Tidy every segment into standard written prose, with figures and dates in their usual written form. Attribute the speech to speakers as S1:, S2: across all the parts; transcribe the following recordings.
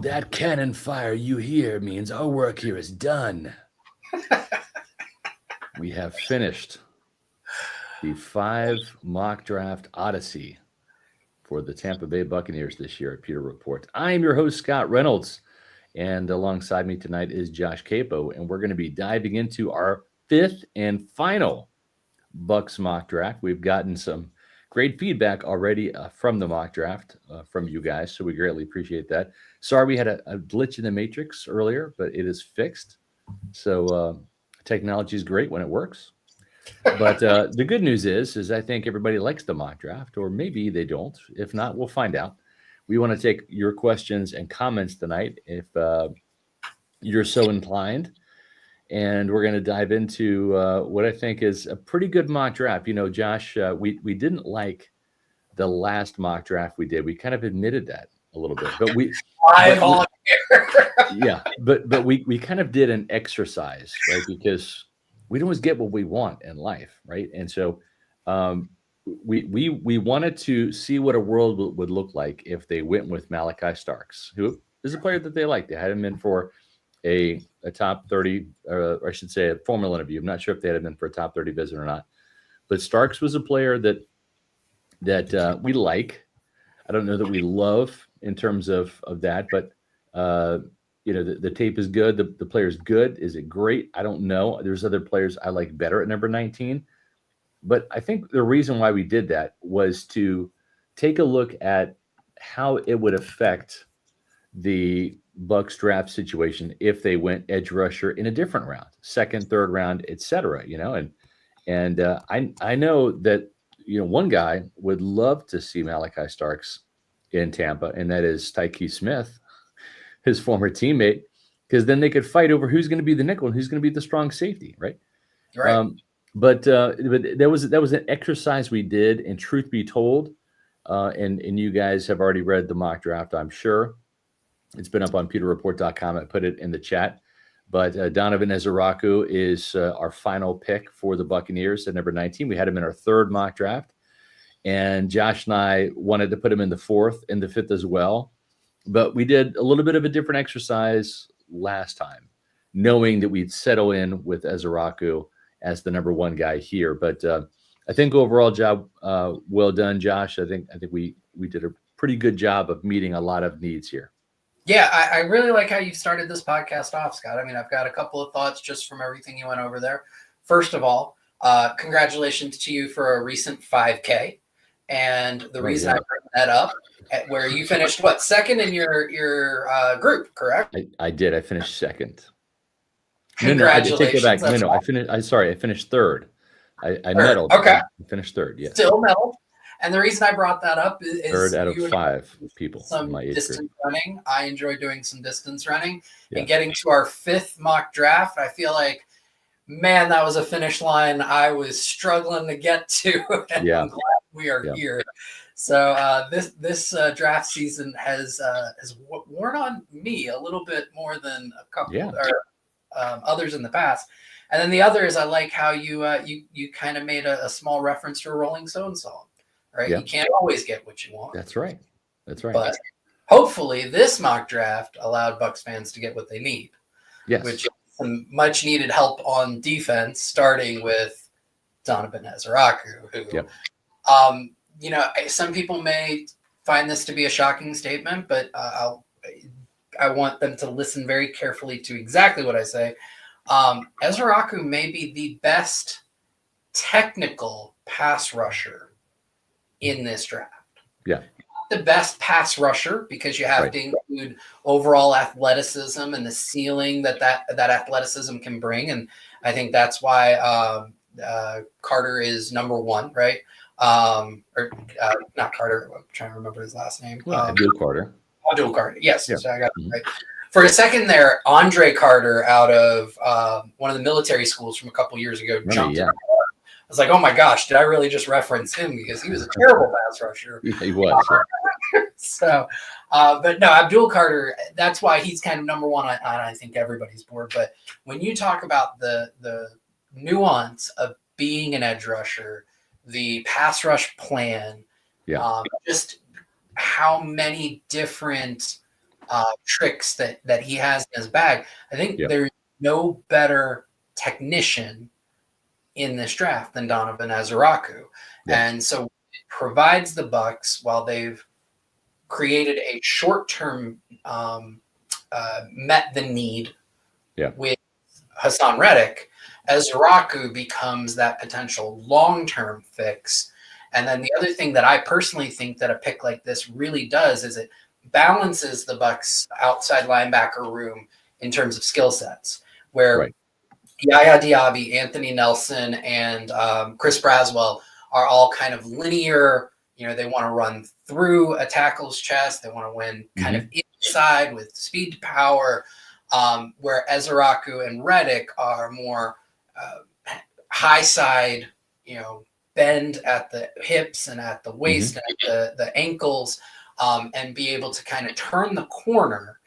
S1: That cannon fire you hear means our work here is done. We have finished the 5 mock draft odyssey for the Tampa Bay Buccaneers this year at Pewter Report. I am your host, Scott Reynolds, and alongside me tonight is Josh Capo, and we're going to be diving into our 5th and final Bucs mock draft. We've gotten some great feedback already from the mock draft from you guys, so we greatly appreciate that. Sorry we had a glitch in the matrix earlier, but it is fixed. So technology is great when it works. But the good news is I think everybody likes the mock draft, or maybe they don't. If not, we'll find out. We want to take your questions and comments tonight if you're so inclined. And we're going to dive into what I think is a pretty good mock draft. You know, Josh, we didn't like the last mock draft we did. We kind of admitted that a little bit, but we kind of did an exercise, right? Because we don't always get what we want in life, right? And so we wanted to see what a world would look like if they went with Malachi Starks, who is a player that they like. They had him in for a top 30, or I should say a formal interview. I'm not sure if they had him in for a top 30 visit or not. But Starks was a player that we like. I don't know that we love in terms of that, but the tape is good. The player's good. Is it great? I don't know. There's other players I like better at number 19. But I think the reason why we did that was to take a look at how it would affect the Bucs draft situation if they went edge rusher in a different round, second, third round, etc. And I know that one guy would love to see Malachi Starks in Tampa, and that is Tyke Smith, his former teammate, because then they could fight over who's going to be the nickel and who's going to be the strong safety, right?
S2: Right.
S1: But that was an exercise we did, and truth be told, and you guys have already read the mock draft, I'm sure. It's been up on pewterreport.com. I put it in the chat. But Donovan Ezeraku is our final pick for the Buccaneers at number 19. We had him in our 3rd mock draft. And Josh and I wanted to put him in the 4th and the 5th as well. But we did a little bit of a different exercise last time, knowing that we'd settle in with Ezeraku as the number 1 guy here. But I think overall job well done, Josh. I think we did a pretty good job of meeting a lot of needs here.
S2: Yeah, I really like how you started this podcast off, Scott. I mean, I've got a couple of thoughts just from everything you went over there. First of all, congratulations to you for a recent 5K. And the reason I bring that up, where you finished, what, 2nd in your group, correct?
S1: I did. I finished 2nd.
S2: Congratulations.
S1: No, I take it back. No, I finished 3rd. I medaled.
S2: Okay.
S1: I finished 3rd, yes.
S2: Still medaled. And the reason I brought that up is
S1: 3rd out of 5 people.
S2: Some distance running. I enjoy doing some distance running. And getting to our 5th mock draft, I feel like, man, that was a finish line I was struggling to get to. And I'm glad we are here. So this draft season has worn on me a little bit more than a couple others in the past. And then the other is I like how you kind of made a small reference to a Rolling Stones song. Right, you can't always get what you want.
S1: That's right.
S2: But hopefully, this mock draft allowed Bucs fans to get what they need.
S1: Yes,
S2: which is some much needed help on defense, starting with Donovan Ezeraku, who, some people may find this to be a shocking statement, but I want them to listen very carefully to exactly what I say. Ezeraku may be the best technical pass rusher in this draft.
S1: Yeah.
S2: Not the best pass rusher, because you have to include overall athleticism and the ceiling that athleticism can bring. And I think that's why Carter is number 1, right? Or not Carter. I'm trying to remember his last name.
S1: Abdul Carter.
S2: Abdul Carter. Yes. Yeah. So I got it right. For a second there, Andre Carter out of one of the military schools from a couple years ago jumped in. I was like, oh my gosh, did I really just reference him? Because he was a terrible pass rusher.
S1: Yeah, he was.
S2: So, but no, Abdul Carter, that's why he's kind of number 1 on I think everybody's board. But when you talk about the nuance of being an edge rusher, the pass rush plan, just how many different tricks that he has in his bag. I think there's no better technician in this draft than Donovan Ezeraku. And so it provides the Bucs, while they've created a short-term met the need with Hassan Reddick, Ezeraku becomes that potential long-term fix. And then the other thing that I personally think that a pick like this really does is it balances the Bucs outside linebacker room in terms of skill sets, where Yaya Diaby, Anthony Nelson, and Chris Braswell are all kind of linear. They want to run through a tackle's chest. They want to win kind of inside with speed to power, where Ezeraku and Reddick are more high side, bend at the hips and at the waist and at the ankles, and be able to kind of turn the corner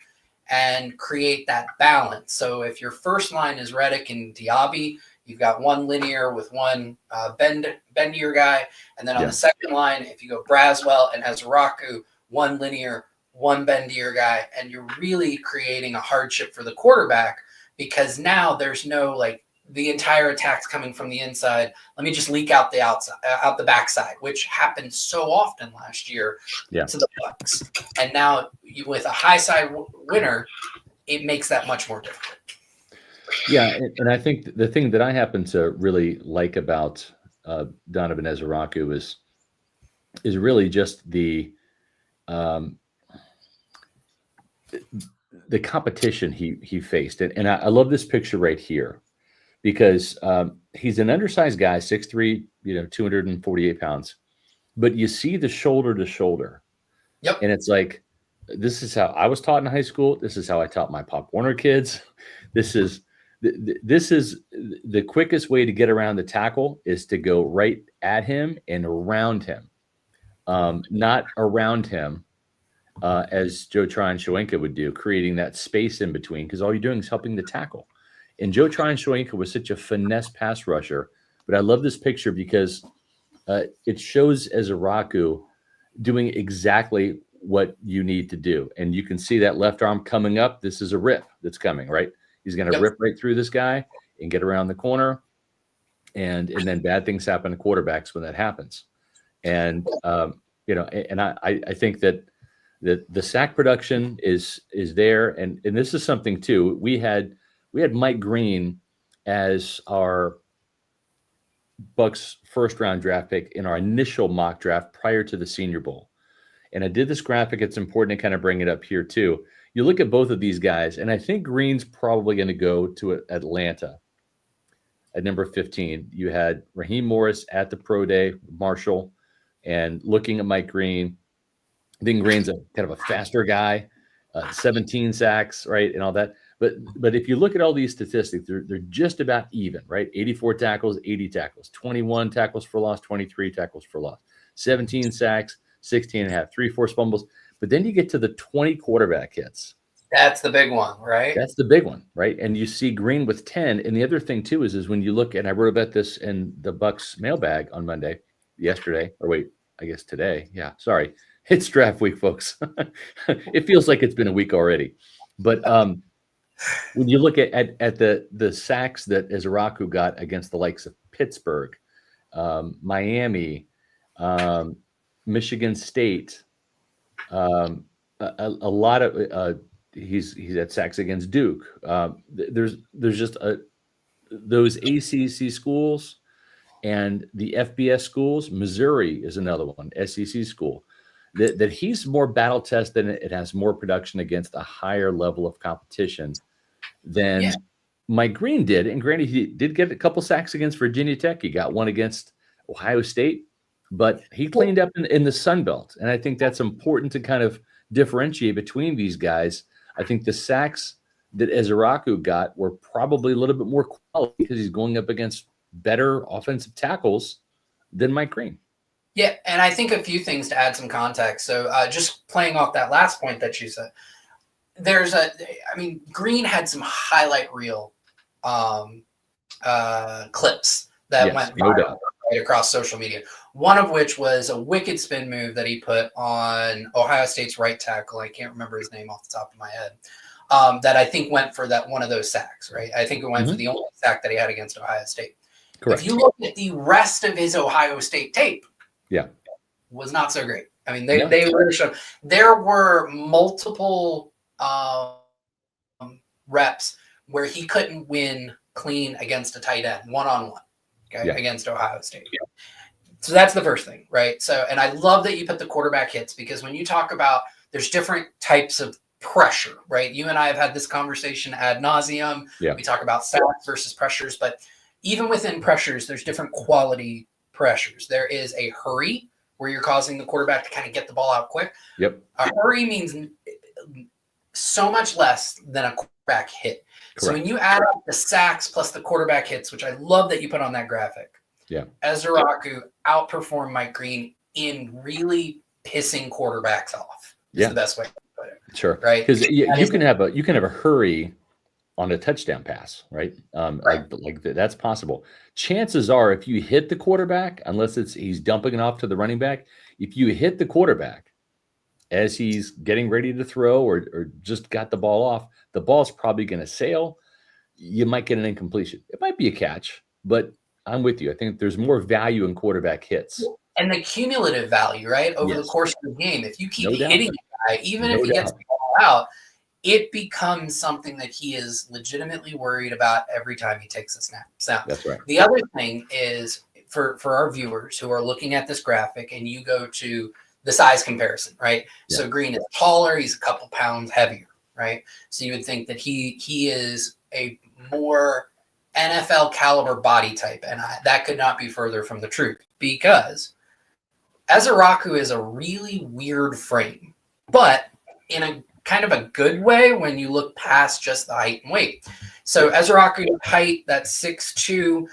S2: and create that balance. So if your first line is Reddick and Diaby, you've got one linear with one bendier guy. And then on the second line, if you go Braswell and Ezeraku, one linear, one bendier guy, and you're really creating a hardship for the quarterback, because now there's no the entire attack's coming from the inside. Let me just leak out the outside, out the backside, which happened so often last year to the Bucs. And now with a high side winner, it makes that much more difficult.
S1: Yeah, and I think the thing that I happen to really like about Donovan Ezeraku is really just the competition he faced. And I love this picture right here, because he's an undersized guy, 6'3", 248 pounds, but you see the shoulder to shoulder. And it's like, this is how I was taught in high school. This is how I taught my Pop Warner kids. This is the quickest way to get around the tackle is to go right at him and around him, not around him, as Joe Tryon-Shoyinka would do, creating that space in between, because all you're doing is helping the tackle. And Joe Tryon-Shoyinka was such a finesse pass rusher. But I love this picture because it shows Ezeraku doing exactly what you need to do. And you can see that left arm coming up. This is a rip that's coming, right? He's going to rip right through this guy and get around the corner. And then bad things happen to quarterbacks when that happens. And, and I think that the sack production is there. And this is something too. We had Mike Green as our Bucs first round draft pick in our initial mock draft prior to the Senior Bowl. And I did this graphic. It's important to kind of bring it up here too. You look at both of these guys, and I think Green's probably going to go to Atlanta at number 15. You had Raheem Morris at the Pro Day, Marshall, and looking at Mike Green, I think Green's a kind of a faster guy, 17 sacks, right, and all that. But if you look at all these statistics, they're just about even, right? 84 tackles, 80 tackles, 21 tackles for loss, 23 tackles for loss, 17 sacks, 16 and a half, 3 forced fumbles. But then you get to the 20 quarterback hits.
S2: That's the big one, right?
S1: That's the big one, right? And you see Green with 10. And the other thing too is when you look, and I wrote about this in the Bucs mailbag on yesterday, or wait, I guess today. Yeah, sorry. It's draft week, folks. It feels like it's been a week already. But when you look at the sacks that Ezeraku got against the likes of Pittsburgh, Miami, Michigan State, a lot of he's had sacks against Duke. There's just those ACC schools and the FBS schools. Missouri is another one, SEC school. That he's more battle tested and it has more production against a higher level of competition than Mike Green did. And granted, he did get a couple sacks against Virginia Tech. He got one against Ohio State, but he cleaned up in the Sun Belt. And I think that's important to kind of differentiate between these guys. I think the sacks that Ezeraku got were probably a little bit more quality because he's going up against better offensive tackles than Mike Green.
S2: Yeah, and I think a few things to add some context. So just playing off that last point that you said, Green had some highlight reel clips that went viral. right across social media. One of which was a wicked spin move that he put on Ohio State's right tackle. I can't remember his name off the top of my head. That I think went for that one of those sacks, right? I think it went for the only sack that he had against Ohio State.
S1: Correct.
S2: If you look at the rest of his Ohio State tape, was not so great. I mean, they really showed. There were multiple reps where he couldn't win clean against a tight end, one-on-one, against Ohio State. So that's the first thing, right? So, and I love that you put the quarterback hits, because when you talk about, there's different types of pressure, right? You and I have had this conversation ad nauseum. We talk about sacks versus pressures, but even within pressures, there's different quality pressures. There is a hurry where you're causing the quarterback to kind of get the ball out quick. A hurry means so much less than a quarterback hit. So when you add up the sacks plus the quarterback hits, which I love that you put on that graphic, Ezraku outperformed Mike Green in really pissing quarterbacks off. Is the best way to put it.
S1: Sure.
S2: Right.
S1: Because you can have a hurry on a touchdown pass, right? Like that's possible. Chances are, if you hit the quarterback, unless he's dumping it off to the running back, if you hit the quarterback as he's getting ready to throw or just got the ball off, the ball's probably going to sail. You might get an incompletion. It might be a catch, but I'm with you. I think there's more value in quarterback hits.
S2: And the cumulative value, right? Over the course of the game, if you keep hitting a guy, even if he gets the ball out, it becomes something that he is legitimately worried about every time he takes a snap. So
S1: that's right.
S2: The other thing is for our viewers who are looking at this graphic, and you go to the size comparison, right? So Green is taller, he's a couple pounds heavier, right? So you would think that he is a more NFL caliber body type, and that could not be further from the truth, because Ezraku is a really weird frame, but in a kind of a good way when you look past just the height and weight. So Ezraku's height, that's 6'2",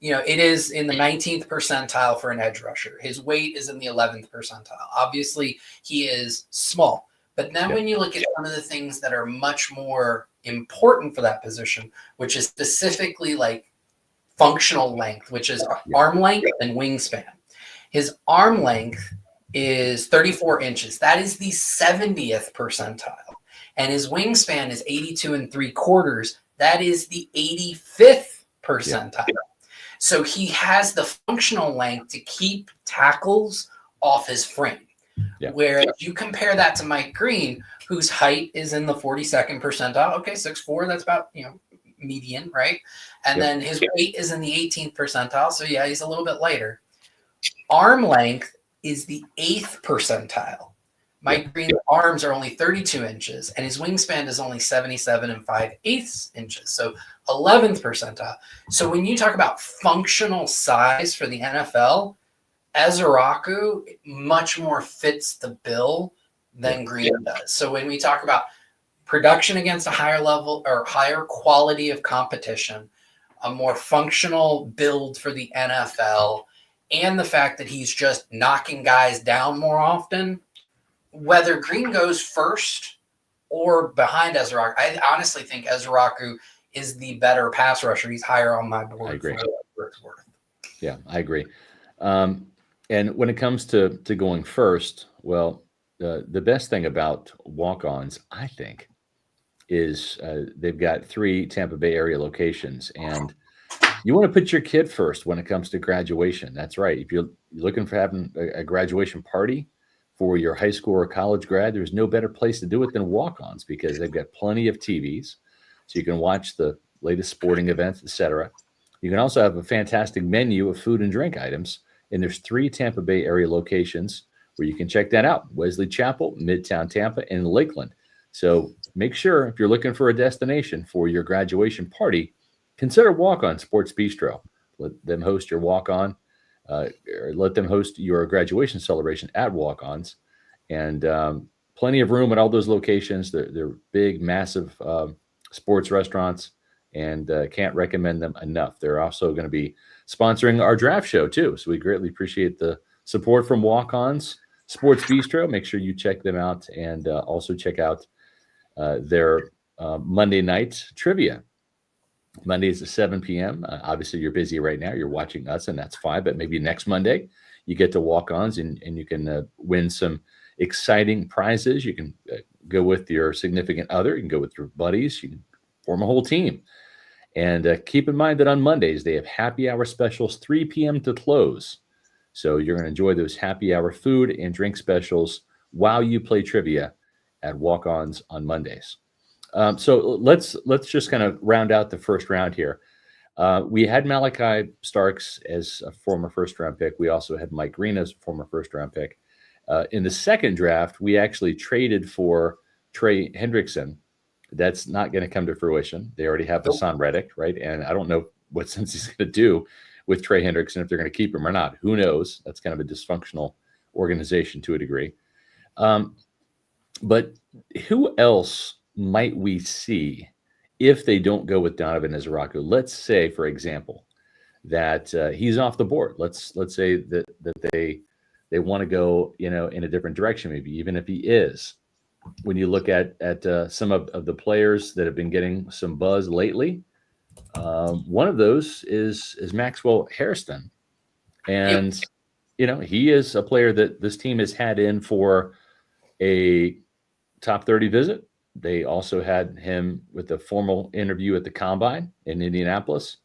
S2: it is in the 19th percentile for an edge rusher. His weight is in the 11th percentile. Obviously, he is small. But then when you look at some of the things that are much more important for that position, which is specifically like functional length, which is arm length and wingspan. His arm length is 34 inches. That is the 70th percentile. And his wingspan is 82 3/4. That is the 85th percentile. So he has the functional length to keep tackles off his frame. Whereas you compare that to Mike Green, whose height is in the 42nd percentile. Okay, 6'4", that's about, median, right? And then his weight is in the 18th percentile. So he's a little bit lighter. Arm length is the 8th percentile. Mike Green's arms are only 32 inches, and his wingspan is only 77 5/8 inches. So 11th percentile. So when you talk about functional size for the NFL, Ezraku much more fits the bill than Green does. So when we talk about production against a higher level or higher quality of competition, a more functional build for the NFL, and the fact that he's just knocking guys down more often, whether Green goes first or behind Ezraku, I honestly think Ezraku is the better pass rusher. He's higher on my board.
S1: I agree.
S2: For it's worth.
S1: Yeah, I agree. And when it comes to going first, well, the best thing about walk-ons, I think, is they've got 3 Tampa Bay area locations, and you want to put your kid first when it comes to graduation. That's right. If you're looking for having a graduation party for your high school or college grad, there's no better place to do it than walk-ons, because they've got plenty of TVs, so you can watch the latest sporting events, etc. You can also have a fantastic menu of food and drink items, and there's 3 Tampa Bay area locations where you can check that out: Wesley Chapel, Midtown Tampa, and Lakeland. So make sure, if you're looking for a destination for your graduation party, consider Walk-On Sports Bistro. Let them host your walk-on, or let them host your graduation celebration at Walk-Ons. And plenty of room at all those locations. They're big, massive sports restaurants, and can't recommend them enough. They're also going to be sponsoring our draft show too, so we greatly appreciate the support from Walk-Ons Sports Bistro. Make sure you check them out, and also check out their Monday night trivia. Mondays at 7 p.m. Obviously, you're busy right now. You're watching us, and that's fine. But maybe next Monday, you get to walk-ons, and you can win some exciting prizes. You can go with your significant other. You can go with your buddies. You can form a whole team. And keep in mind that on Mondays, they have happy hour specials, 3 p.m. to close. So you're going to enjoy those happy hour food and drink specials while you play trivia at Walk-Ons on Mondays. So let's just kind of round out the first round here. We had Malachi Starks as a former first-round pick. We also had Mike Green as a former first-round pick. In the second draft, we actually traded for Trey Hendrickson. That's not going to come to fruition. They already have Hassan Reddick, right? And I don't know what sense he's going to do with Trey Hendrickson, if they're going to keep him or not. Who knows? That's kind of a dysfunctional organization to a degree. But who else might we see if they don't go with Donovan Izaraku? Let's say, for example, that he's off the board. Let's say that they want to go, in a different direction, maybe even if he is. When you look at some of the players that have been getting some buzz lately, one of those is Maxwell Hairston. And, he is a player that this team has had in for a top 30 visit. They also had him with a formal interview at the Combine in Indianapolis.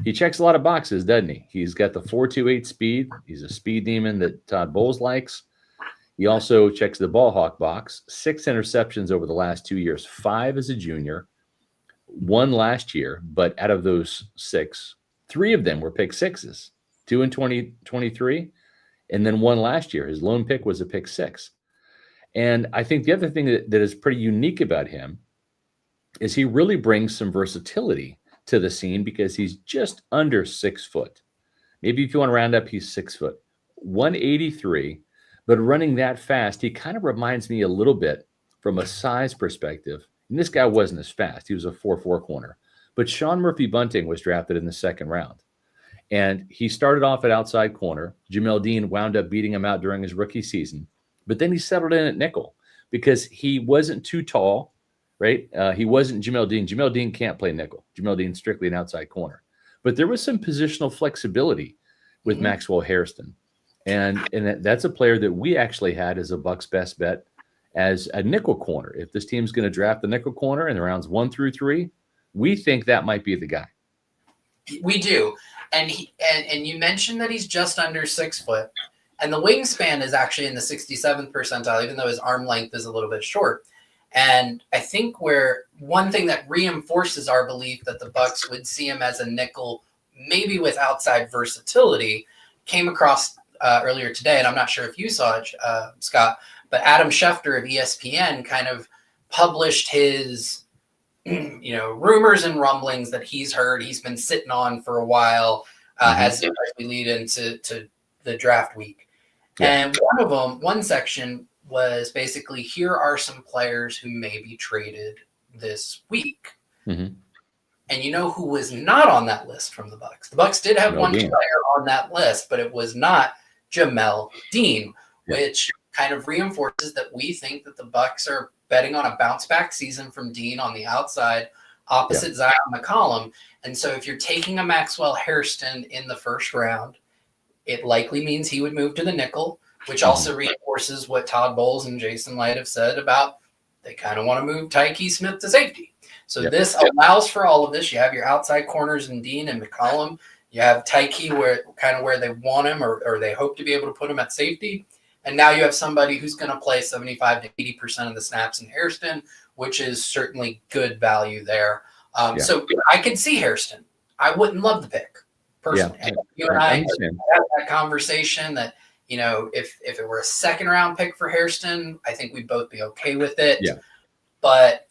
S1: He checks a lot of boxes, doesn't he? He's got the 4.28 speed. He's a speed demon that Todd Bowles likes. He also checks the ball hawk box. 6 interceptions over the last 2 years, 5 as a junior, 1 last year. But out of those 6, 3 of them were pick sixes, 2 in 2023, and then 1 last year. His lone pick was a pick 6. And I think the other thing that is pretty unique about him is he really brings some versatility to the scene because he's just under 6 foot. Maybe if you want to round up, he's 6 foot, 183. But running that fast, he kind of reminds me a little bit from a size perspective. And this guy wasn't as fast. He was a 4.4 corner. But Sean Murphy-Bunting was drafted in the second round. And he started off at outside corner. Jamel Dean wound up beating him out during his rookie season. But then he settled in at nickel because he wasn't too tall, right? He wasn't Jamel Dean. Jamel Dean can't play nickel. Jamel Dean's strictly an outside corner. But there was some positional flexibility with Maxwell Hairston. And that's a player that we actually had as a Bucs best bet as a nickel corner. If this team's going to draft the nickel corner in the rounds 1 through 3, we think that might be the guy.
S2: We do. And you mentioned that he's just under 6 foot. And the wingspan is actually in the 67th percentile, even though his arm length is a little bit short. And I think one thing that reinforces our belief that the Bucs would see him as a nickel, maybe with outside versatility, came across earlier today, and I'm not sure if you saw it, Scott, but Adam Schefter of ESPN kind of published his, rumors and rumblings that he's been sitting on for a while as we lead into the draft week. Yeah. And one section was basically, here are some players who may be traded this week. Mm-hmm. And you know who was not on that list from the Bucs? The Bucs did have one player on that list, but it was not Jamel Dean, which kind of reinforces that we think that the Bucs are betting on a bounce back season from Dean on the outside, opposite Zion McCollum. And so if you're taking a Maxwell Hairston in the first round, it likely means he would move to the nickel, which also reinforces what Todd Bowles and Jason Light have said about they kind of want to move Tyke Smith to safety. So this allows for all of this. You have your outside corners in Dean and McCollum. You have Tyke where they want him or they hope to be able to put him at safety. And now you have somebody who's going to play 75 to 80% of the snaps in Hairston, which is certainly good value there. So I could see Hairston. I wouldn't love the pick personally. Yeah. You and I had that conversation that, if it were a second round pick for Hairston, I think we'd both be okay with it. Yeah. But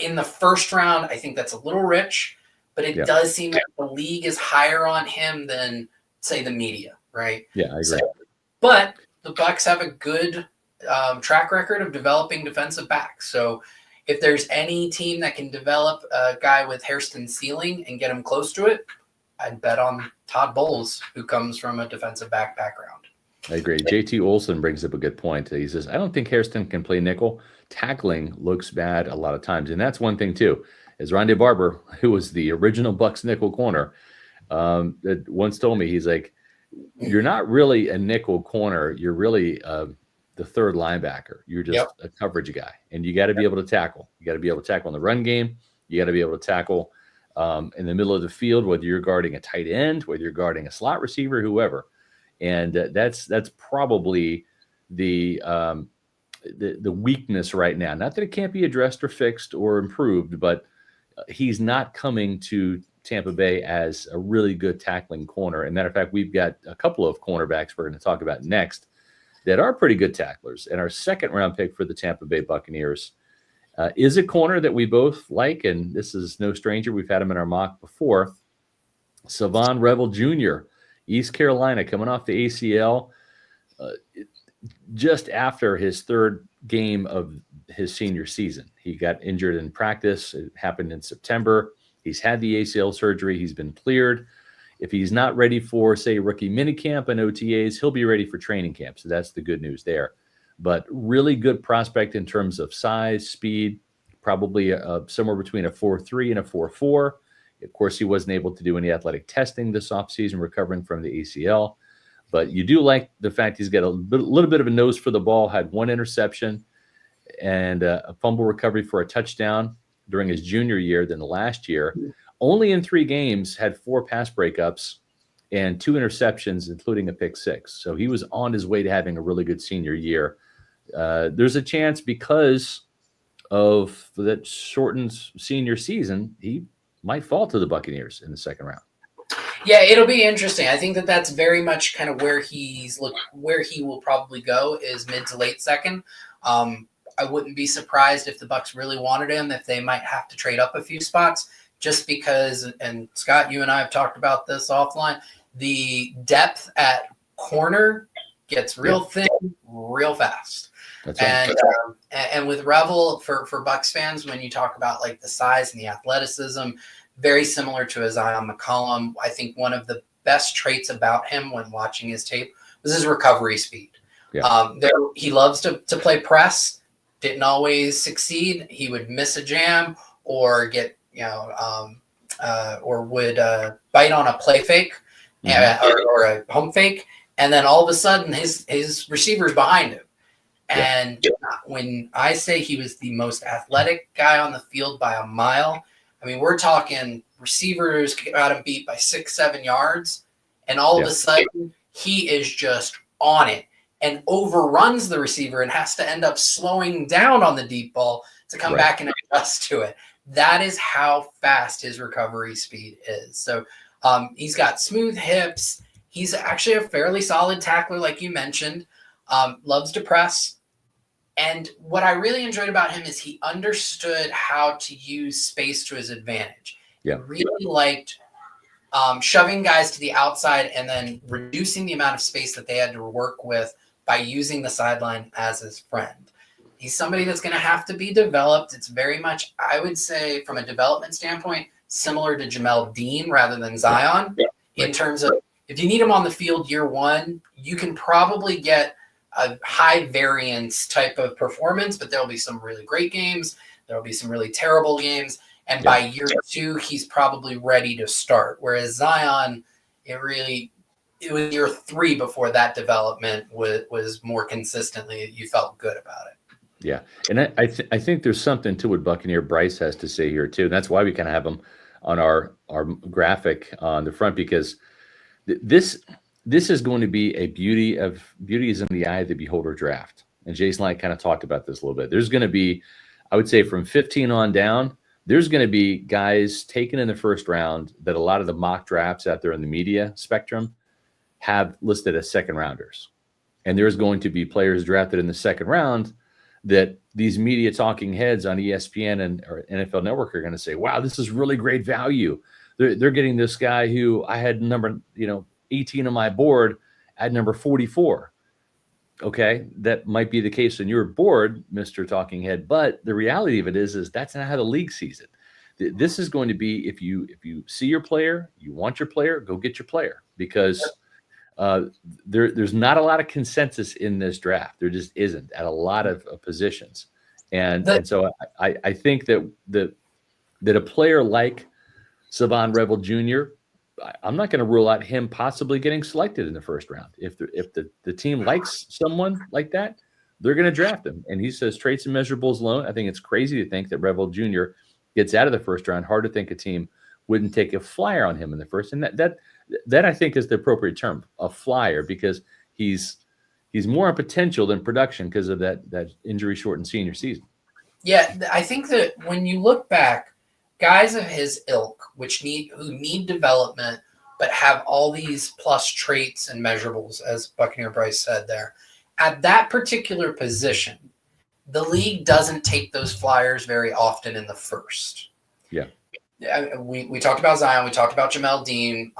S2: in the first round, I think that's a little rich. But it does seem like the league is higher on him than, say, the media, right? Yeah, I agree. But the Bucs have a good track record of developing defensive backs. So if there's any team that can develop a guy with Hairston's ceiling and get him close to it, I'd bet on Todd Bowles, who comes from a defensive back background.
S1: I agree. JT Olson brings up a good point. He says, I don't think Hairston can play nickel. Tackling looks bad a lot of times. And that's one thing, too. is Rondé Barber, who was the original Bucs nickel corner, that once told me, he's like, you're not really a nickel corner. You're really the third linebacker. You're just a coverage guy, and you got to be able to tackle. You got to be able to tackle in the run game. You got to be able to tackle in the middle of the field, whether you're guarding a tight end, whether you're guarding a slot receiver, whoever. And that's probably the weakness right now. Not that it can't be addressed or fixed or improved, but he's not coming to Tampa Bay as a really good tackling corner. And matter of fact, we've got a couple of cornerbacks we're going to talk about next that are pretty good tacklers. And our second round pick for the Tampa Bay Buccaneers is a corner that we both like, and this is no stranger. We've had him in our mock before. Savon Revel Jr., East Carolina, coming off the ACL just after his third game of his senior season. He got injured in practice. It happened in September. He's had the ACL surgery. He's been cleared. If he's not ready for, say, rookie minicamp and OTAs, he'll be ready for training camp. So that's the good news there. But really good prospect in terms of size, speed, probably somewhere between a 4.3 and a 4.4. Of course, he wasn't able to do any athletic testing this offseason, recovering from the ACL. But you do like the fact he's got a little bit of a nose for the ball, had one interception and a fumble recovery for a touchdown during his junior year. Then the last year, only in 3 games, had 4 pass breakups and 2 interceptions, including a pick 6. So he was on his way to having a really good senior year. There's a chance because of that shortened senior season, he might fall to the Buccaneers in the second round.
S2: Yeah, it'll be interesting. I think that's very much kind of where he will probably go is mid to late second. I wouldn't be surprised if the Bucs really wanted him, if they might have to trade up a few spots, just because, and Scott, you and I have talked about this offline, the depth at corner gets real thin real fast.
S1: That's right.
S2: And with Revel, for Bucs fans, when you talk about like the size and the athleticism, very similar to a Zion McCollum. I think one of the best traits about him when watching his tape was his recovery speed. Yeah. He loves to play press. Didn't always succeed. He would miss a jam or get, or would bite on a play fake or a home fake. And then all of a sudden his receiver's behind him. And when I say he was the most athletic guy on the field by a mile, I mean, we're talking receivers got him beat by 6-7 yards. And all of a sudden he is just on it and overruns the receiver and has to end up slowing down on the deep ball to come back and adjust to it. That is how fast his recovery speed is. So he's got smooth hips. He's actually a fairly solid tackler, like you mentioned. Loves to press. And what I really enjoyed about him is he understood how to use space to his advantage. He really liked shoving guys to the outside and then reducing the amount of space that they had to work with by using the sideline as his friend. He's somebody that's going to have to be developed. It's very much, I would say, from a development standpoint, similar to Jamel Dean rather than Zion. In terms of, if you need him on the field year one, you can probably get a high variance type of performance, but there'll be some really great games. There'll be some really terrible games. And by year 2, he's probably ready to start. Whereas Zion, it was year 3 before that development was more consistently, you felt good about it.
S1: Yeah. And I think there's something to what Buccaneer Bryce has to say here too. And that's why we kind of have him on our graphic on the front, because this is going to be a beauty is in the eye of the beholder draft. And Jason and I kind of talked about this a little bit. There's going to be, I would say from 15 on down, there's going to be guys taken in the first round that a lot of the mock drafts out there in the media spectrum have listed as second rounders. And there's going to be players drafted in the second round that these media talking heads on ESPN or NFL Network are going to say, wow, this is really great value. They're getting this guy who I had number 18 on my board at number 44. Okay, that might be the case on your board, Mr. Talking Head, but the reality of it is that's not how the league sees it. This is going to be, if you see your player, you want your player, go get your player, because there's not a lot of consensus in this draft. There just isn't at a lot of positions. And so I think that that a player like Savon Revel Jr., I'm not going to rule out him possibly getting selected in the first round. If the team likes someone like that, they're going to draft him. And he says traits and measurables alone. I think it's crazy to think that Revel Jr. gets out of the first round. Hard to think a team wouldn't take a flyer on him in the first. And that I think is the appropriate term, a flyer, because he's more on potential than production because of that injury shortened senior season.
S2: Yeah, I think that when you look back, guys of his ilk, who need development, but have all these plus traits and measurables, as Buccaneer Bryce said there, at that particular position, the league doesn't take those flyers very often in the first.
S1: Yeah.
S2: We talked about Zion. We talked about Jamel Dean.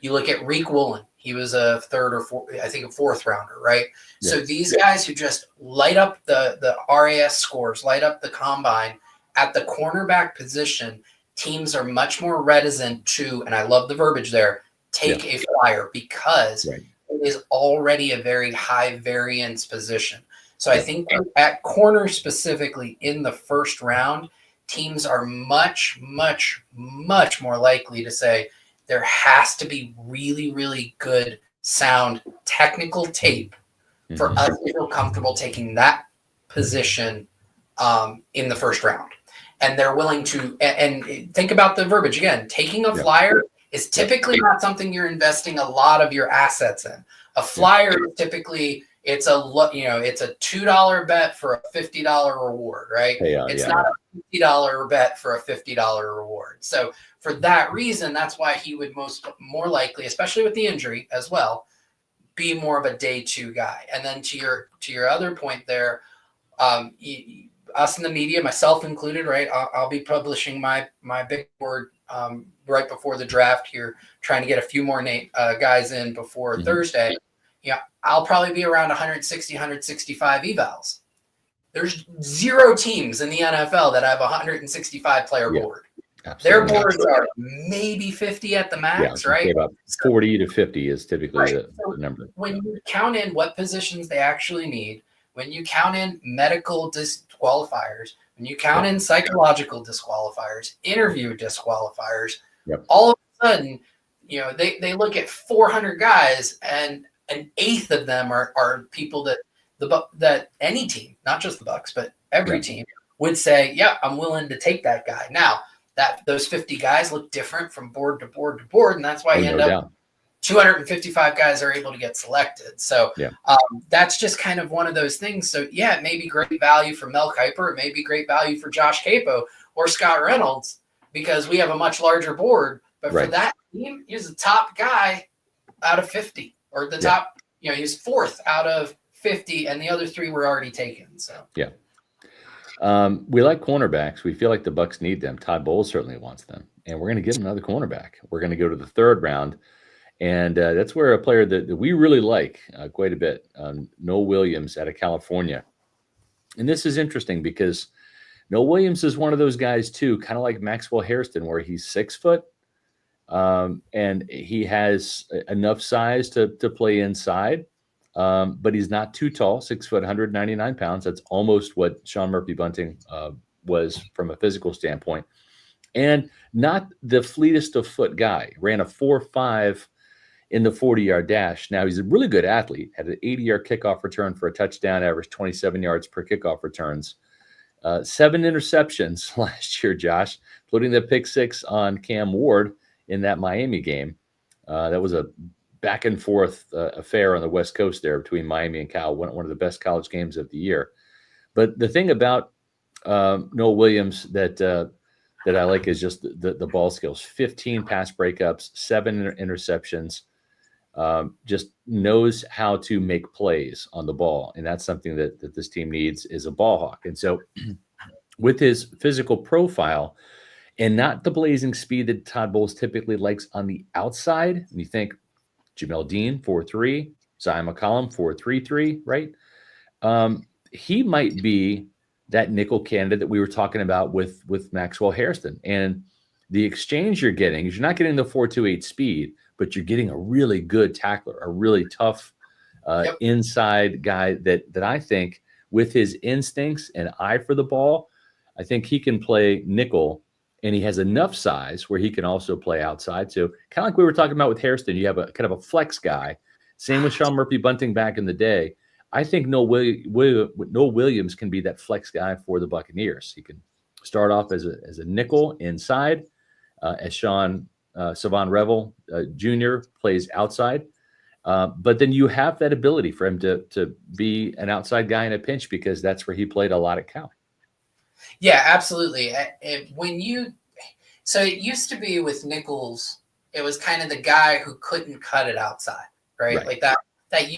S2: You look at Reek Woolen. He was a third or fourth, I think a fourth rounder, right? Yeah. So these guys who just light up the RAS scores, light up the combine at the cornerback position, teams are much more reticent to, and I love the verbiage there, take a flyer because it is already a very high variance position. So I think at corner specifically in the first round, teams are much, much, much more likely to say there has to be really, really good, sound, technical tape for us to feel comfortable taking that position in the first round. And they're willing to, and think about the verbiage again, taking a flyer is typically not something you're investing a lot of your assets in. A flyer is typically, it's a $2 bet for a $50 reward, right? It's not a $50 bet for a $50 reward. So for that reason, that's why he would more likely, especially with the injury as well, be more of a day two guy. And then to your other point there, us in the media, myself included, right? I'll be publishing my big board right before the draft here, trying to get a few more guys in before Thursday. Yeah, I'll probably be around 160, 165 evals. There's 0 teams in the NFL that have a 165 player board. Absolutely. Their boards are maybe 50 at the max, right?
S1: About 40 to 50 is typically the number.
S2: When you count in what positions they actually need, when you count in medical disqualifiers, when you count in psychological disqualifiers, interview disqualifiers, all of a sudden, they look at 400 guys and an eighth of them are people that any team, not just the Bucs, but every team would say, yeah, I'm willing to take that guy. Now, those 50 guys look different from board to board to board, and that's why you end up 255 guys are able to get selected. So that's just kind of one of those things. So, it may be great value for Mel Kiper. It may be great value for Josh Capo or Scott Reynolds because we have a much larger board. But for that team, he's the top guy out of 50 or the top, he's fourth out of 50 and the other 3 were already taken. So,
S1: we like cornerbacks. We feel like the Bucs need them. Todd Bowles certainly wants them. And we're going to get another cornerback. We're going to go to the 3rd round. And that's where a player that we really like quite a bit, Noah Williams out of California. And this is interesting because Noah Williams is one of those guys, too, kind of like Maxwell Hairston, where he's 6 foot and he has enough size to play inside, but he's not too tall, 6 foot, 199 pounds. That's almost what Sean Murphy-Bunting was from a physical standpoint. And not the fleetest of foot guy. Ran a 4.5 in the 40-yard dash. Now, he's a really good athlete, had an 80-yard kickoff return for a touchdown, averaged 27 yards per kickoff returns. 7 interceptions last year, Josh, including the pick 6 on Cam Ward in that Miami game. That was a back-and-forth affair on the West Coast there between Miami and Cal, one of the best college games of the year. But the thing about Noah Williams that I like is just the ball skills. 15 pass breakups, 7 interceptions. Just knows how to make plays on the ball. And that's something that this team needs is a ball hawk. And so with his physical profile and not the blazing speed that Todd Bowles typically likes on the outside, and you think Jamel Dean, 4.3, Zion McCollum, 4.33, right? He might be that nickel candidate that we were talking about with Maxwell Hairston. And the exchange you're getting is you're not getting the 4.28 speed, but you're getting a really good tackler, a really tough inside guy that I think with his instincts and eye for the ball, I think he can play nickel and he has enough size where he can also play outside. So kind of like we were talking about with Hairston, you have a kind of a flex guy. Same with Sean Murphy-Bunting back in the day. I think Noel Williams can be that flex guy for the Buccaneers. He can start off as a nickel inside, as Savon Revel Jr. plays outside. But then you have that ability for him to be an outside guy in a pinch, because that's where he played a lot at Cal.
S2: Yeah, absolutely. So it used to be with Nichols, it was kind of the guy who couldn't cut it outside, right? Like that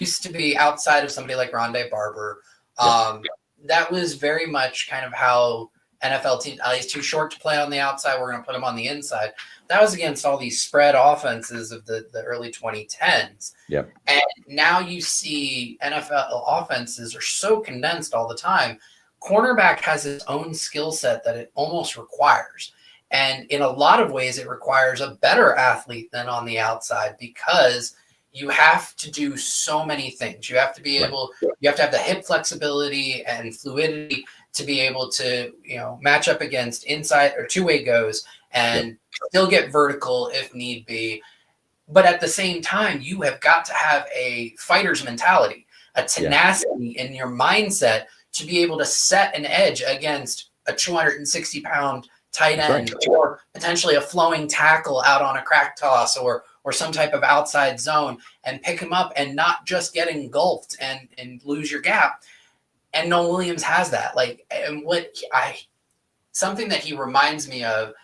S2: used to be outside of somebody like Rondé Barber. That was very much kind of how NFL teams, he's too short to play on the outside, we're going to put him on the inside. That was against all these spread offenses of the early 2010s.
S1: Yep.
S2: And now you see NFL offenses are so condensed all the time. Cornerback has its own skill set that it almost requires. And in a lot of ways, it requires a better athlete than on the outside, because you have to do so many things. You have to be able, you have to have the hip flexibility and fluidity to be able to, match up against inside or two-way goes and still get vertical if need be. But at the same time, you have got to have a fighter's mentality, a tenacity in your mindset to be able to set an edge against a 260-pound tight end or potentially a flowing tackle out on a crack toss or some type of outside zone, and pick him up and not just get engulfed and lose your gap. And Noel Williams has that. Something that he reminds me of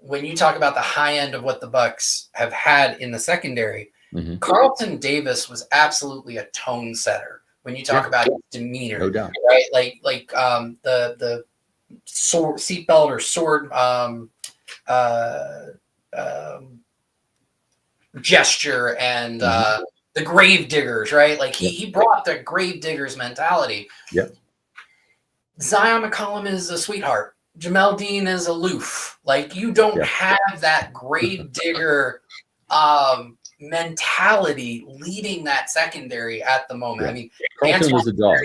S2: when you talk about the high end of what the Bucs have had in the secondary, Carlton Davis was absolutely a tone setter. When you talk about his demeanor,
S1: no doubt.
S2: Right? Like the sword seatbelt or sword gesture and the grave diggers, right? Like he brought the grave diggers mentality.
S1: Yep.
S2: Zion McCollum is a sweetheart. Jamel Dean is aloof. Like, you don't have that grave digger mentality leading that secondary at the moment. I mean,
S1: Carlton was a dog,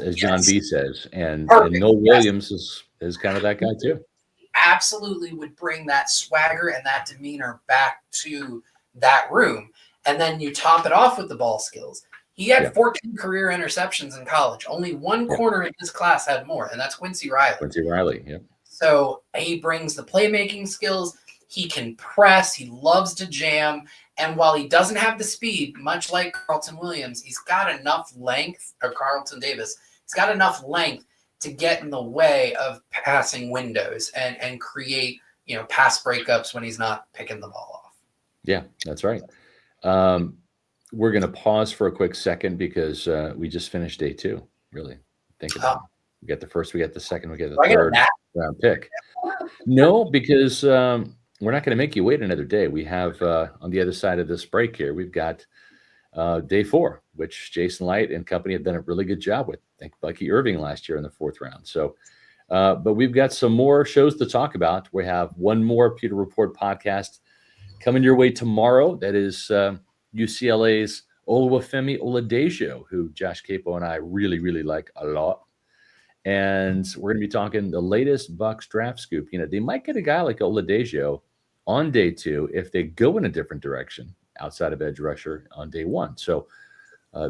S1: as John B says, and Noel Williams is kind of that guy too.
S2: Absolutely would bring that swagger and that demeanor back to that room. And then you top it off with the ball skills. He had 14 career interceptions in college. Only one corner in his class had more, and that's Quincy Riley. So he brings the playmaking skills. He can press. He loves to jam. And while he doesn't have the speed, much like Carlton Williams, he's got enough length, or Carlton Davis, he's got enough length to get in the way of passing windows and create, pass breakups when he's not picking the ball off.
S1: Yeah, that's right. We're going to pause for a quick second because we just finished day 2. Really think about it. We got the first, we got the second, we got the third round pick. No, because we're not going to make you wait another day. We have on the other side of this break here, we've got day 4, which Jason Light and company have done a really good job with. Thank Bucky Irving last year in the 4th round. So, but we've got some more shows to talk about. We have one more Pewter Report podcast coming your way tomorrow. That is UCLA's Oluwafemi Oladejo, who Josh Capo and I really, really like a lot. And we're going to be talking the latest Bucs draft scoop. They might get a guy like Oladejo on day 2 if they go in a different direction outside of edge rusher on day 1. So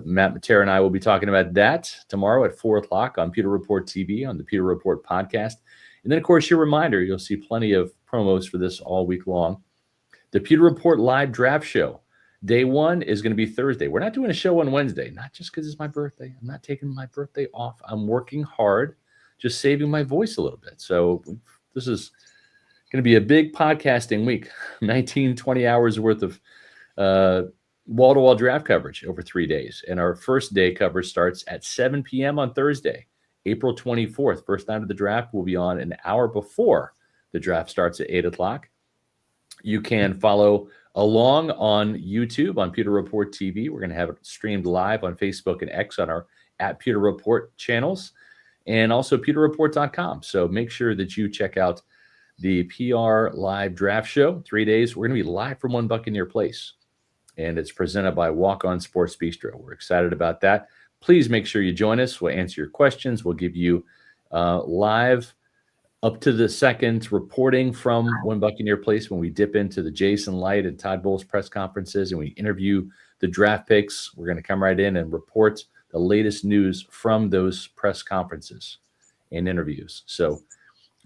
S1: Matt Matera and I will be talking about that tomorrow at 4 o'clock on Pewter Report TV, on the Pewter Report podcast. And then, of course, your reminder, you'll see plenty of promos for this all week long. The Pewter Report live draft show. Day 1 is going to be Thursday. We're not doing a show on Wednesday, not just because it's my birthday. I'm not taking my birthday off. I'm working hard, just saving my voice a little bit. So this is going to be a big podcasting week, 19, 20 hours worth of wall-to-wall draft coverage over 3 days. And our first day coverage starts at 7 p.m. on Thursday, April 24th. First night of the draft will be on an hour before the draft starts at 8 o'clock. You can follow along on YouTube on Pewter Report TV. We're going to have it streamed live on Facebook and X on our @Pewter Report channels, and also pewterreport.com. So make sure that you check out the PR live draft show. 3 days. We're going to be live from One Buccaneer Place, and it's presented by Walk On Sports Bistro. We're excited about that. Please make sure you join us. We'll answer your questions. We'll give you live up to the second, reporting from One Buccaneer Place when we dip into the Jason Light and Todd Bowles press conferences and we interview the draft picks. We're going to come right in and report the latest news from those press conferences and interviews. So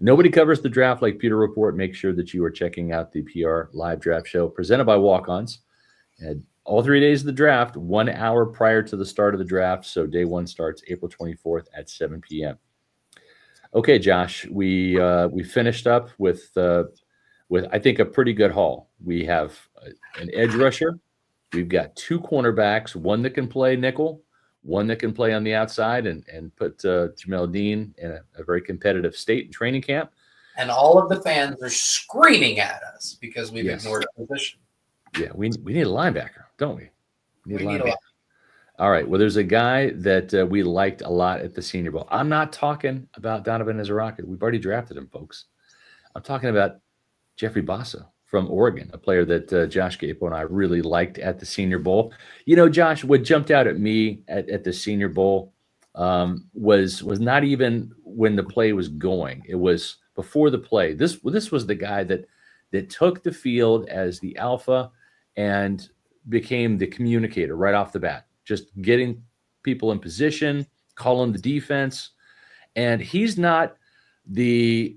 S1: nobody covers the draft like Pewter Report. Make sure that you are checking out the PR live draft show presented by Walk-Ons. And all 3 days of the draft, 1 hour prior to the start of the draft. So day one starts April 24th at 7 p.m. Okay, Josh, we finished up with I think a pretty good haul. We have an edge rusher. We've got 2 cornerbacks, one that can play nickel, one that can play on the outside and put Jamel Dean in a very competitive state in training camp.
S2: And all of the fans are screaming at us because we've ignored a position.
S1: Yeah, we need a linebacker, don't we? We need a linebacker. All right. Well, there's a guy that we liked a lot at the Senior Bowl. I'm not talking about Donovan Ezeraka. We've already drafted him, folks. I'm talking about Jeffrey Bassa from Oregon, a player that Josh Gapo and I really liked at the Senior Bowl. You know, Josh, what jumped out at me at the Senior Bowl was not even when the play was going. It was before the play. This was the guy that took the field as the alpha and became the communicator right off the bat, just getting people in position, calling the defense. And he's not the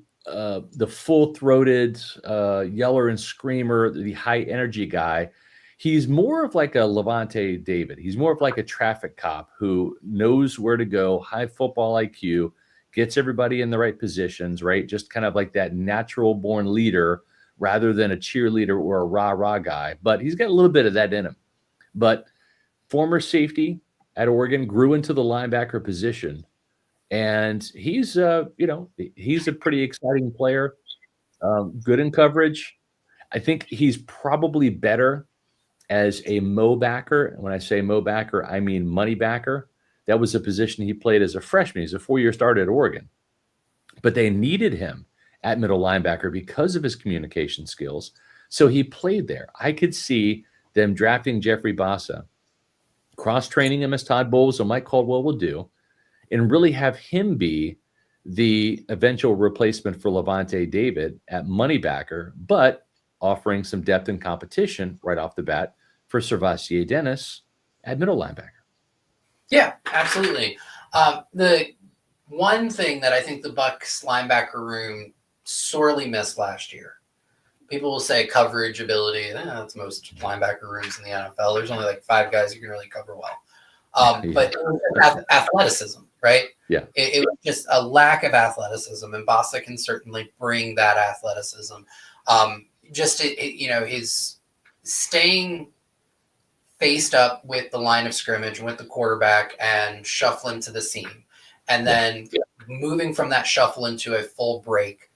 S1: full-throated yeller and screamer, the high-energy guy. He's more of like a Levante David. He's more of like a traffic cop who knows where to go, high football IQ, gets everybody in the right positions, right? Just kind of like that natural-born leader rather than a cheerleader or a rah-rah guy. But he's got a little bit of that in him. But former safety at Oregon, grew into the linebacker position. And he's he's a pretty exciting player, good in coverage. I think he's probably better as a Mo backer. When I say Mo backer, I mean money backer. That was a position he played as a freshman. He's a 4-year starter at Oregon. But they needed him at middle linebacker because of his communication skills. So he played there. I could see them drafting Jeffrey Bassa, cross-training him as Todd Bowles and Mike Caldwell will do, and really have him be the eventual replacement for Levante David at money backer, but offering some depth and competition right off the bat for Servassier Dennis at middle linebacker.
S2: Yeah, absolutely. The one thing that I think the Bucs linebacker room sorely missed last year, people will say coverage ability. That's most linebacker rooms in the NFL. There's only like 5 guys who can really cover well. But athleticism, right?
S1: Yeah.
S2: It was just a lack of athleticism, and Bassa can certainly bring that athleticism. His staying faced up with the line of scrimmage, with the quarterback, and shuffling to the seam, and then moving from that shuffle into a full break,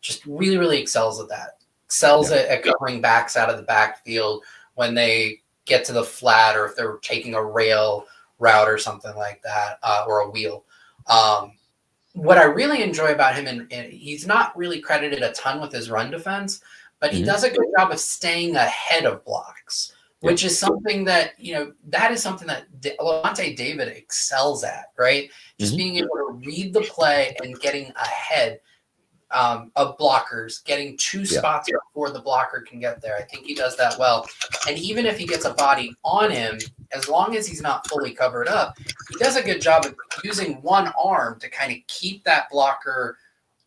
S2: just really, really excels at that. Excels at covering backs out of the backfield when they get to the flat, or if they're taking a rail route or something like that, or a wheel. What I really enjoy about him, and he's not really credited a ton with his run defense, but he does a good job of staying ahead of blocks, which is something that, that is something that Levante David excels at, right? Just being able to read the play and getting ahead of blockers, getting 2 spots before the blocker can get there. I think he does that well. And even if he gets a body on him, as long as he's not fully covered up, he does a good job of using one arm to kind of keep that blocker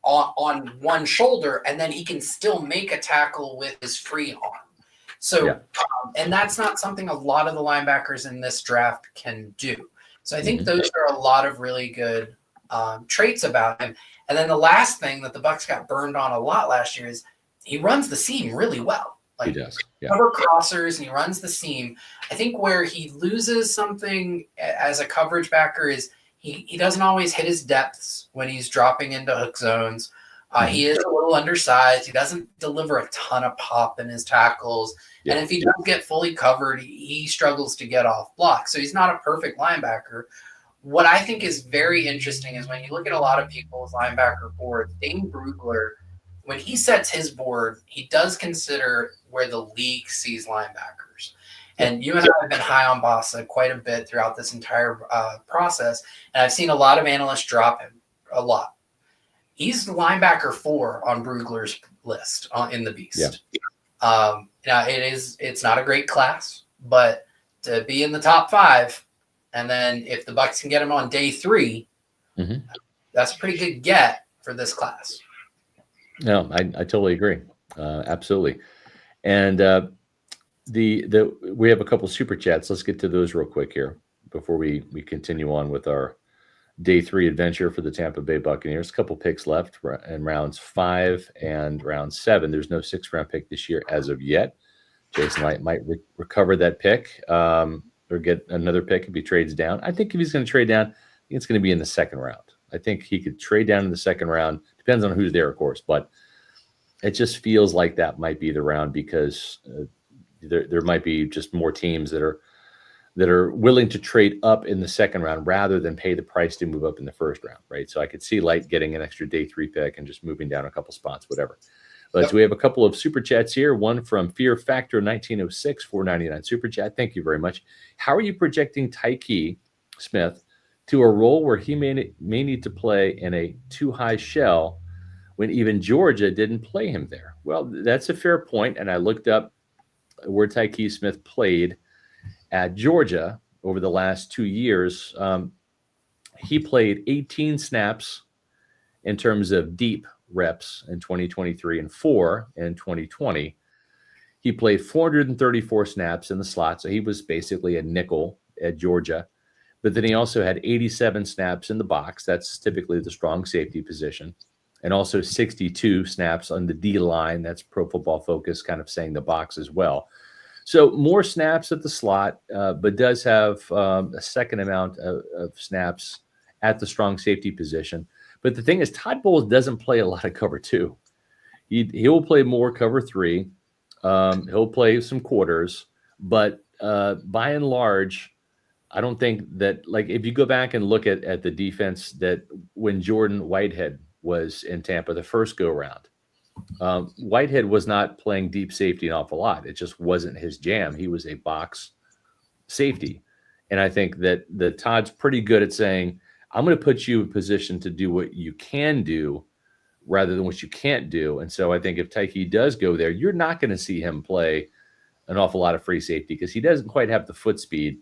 S2: on one shoulder, and then he can still make a tackle with his free arm. So, and that's not something a lot of the linebackers in this draft can do. So I think those are a lot of really good traits about him. And then the last thing that the Bucs got burned on a lot last year is he runs the seam really well. Like,
S1: he does.
S2: Cover crossers, and he runs the seam. I think where he loses something as a coverage backer is he doesn't always hit his depths when he's dropping into hook zones. He is a little undersized. He doesn't deliver a ton of pop in his tackles. Yeah. And if he doesn't get fully covered, he struggles to get off blocks. So he's not a perfect linebacker. What I think is very interesting is when you look at a lot of people's linebacker boards, Dane Brugler, when he sets his board, he does consider where the league sees linebackers. And you and I have been high on Bassa quite a bit throughout this entire process. And I've seen a lot of analysts drop him a lot. he's the linebacker 4 on Brugler's list in the Beast.
S1: Yeah.
S2: Now it's not a great class, but to be in the top 5, and then if the Bucs can get him on day 3, that's a pretty good get for this class.
S1: No, I totally agree. Absolutely. And we have a couple super chats. Let's get to those real quick here before we continue on with our day 3 adventure for the Tampa Bay Buccaneers. A couple picks left in rounds 5 and round 7. There's no 6th round pick this year as of yet. Jason Light might recover that pick or get another pick if he trades down. I think if he's going to trade down, I think it's going to be in the 2nd round. I think he could trade down in the 2nd round. Depends on who's there, of course, but it just feels like that might be the round because there might be just more teams that are willing to trade up in the 2nd round rather than pay the price to move up in the 1st round, right? So I could see Light getting an extra day 3 pick and just moving down a couple spots, whatever. But we have a couple of super chats here. One from Fear Factor 1906, $4.99 super chat. Thank you very much. How are you projecting Tyke Smith to a role where he may need to play in a too high shell when even Georgia didn't play him there? Well, that's a fair point, and I looked up where Tyke Smith played at Georgia over the last 2 years. He played 18 snaps in terms of deep reps in 2023 and 4 in 2020. He played 434 snaps in the slot, so he was basically a nickel at Georgia. But then he also had 87 snaps in the box. That's typically the strong safety position. And also 62 snaps on the D line. That's Pro Football Focus kind of saying the box as well. So more snaps at the slot, but does have a second amount of snaps at the strong safety position. But the thing is, Todd Bowles doesn't play a lot of cover 2. He will play more cover 3. He'll play some quarters, but by and large, I don't think that, like, if you go back and look at the defense that when Jordan Whitehead was in Tampa the first go round, Whitehead was not playing deep safety an awful lot. It just wasn't his jam. He was a box safety. And I think that Todd's pretty good at saying, I'm going to put you in position to do what you can do rather than what you can't do. And so I think if Tyke does go there, you're not going to see him play an awful lot of free safety because he doesn't quite have the foot speed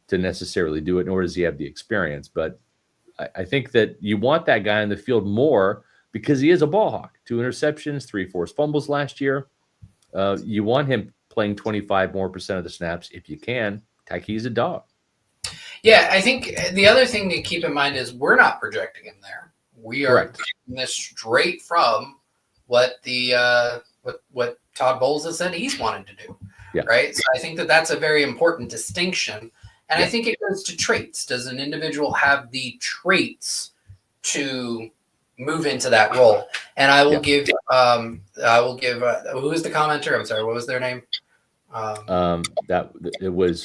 S1: to necessarily do it, nor does he have the experience. But I think that you want that guy in the field more because he is a ball hawk. 2 interceptions, 3 forced fumbles last year. You want him playing 25% more of the snaps if you can. Tyke's a dog.
S2: Yeah, I think the other thing to keep in mind is we're not projecting him there. We are taking this straight from what the what Todd Bowles has said he's wanted to do, right? So I think that's a very important distinction, and I think it goes to traits. Does an individual have the traits to move into that role? And I will give who is the commenter? I'm sorry, what was their name?
S1: That it was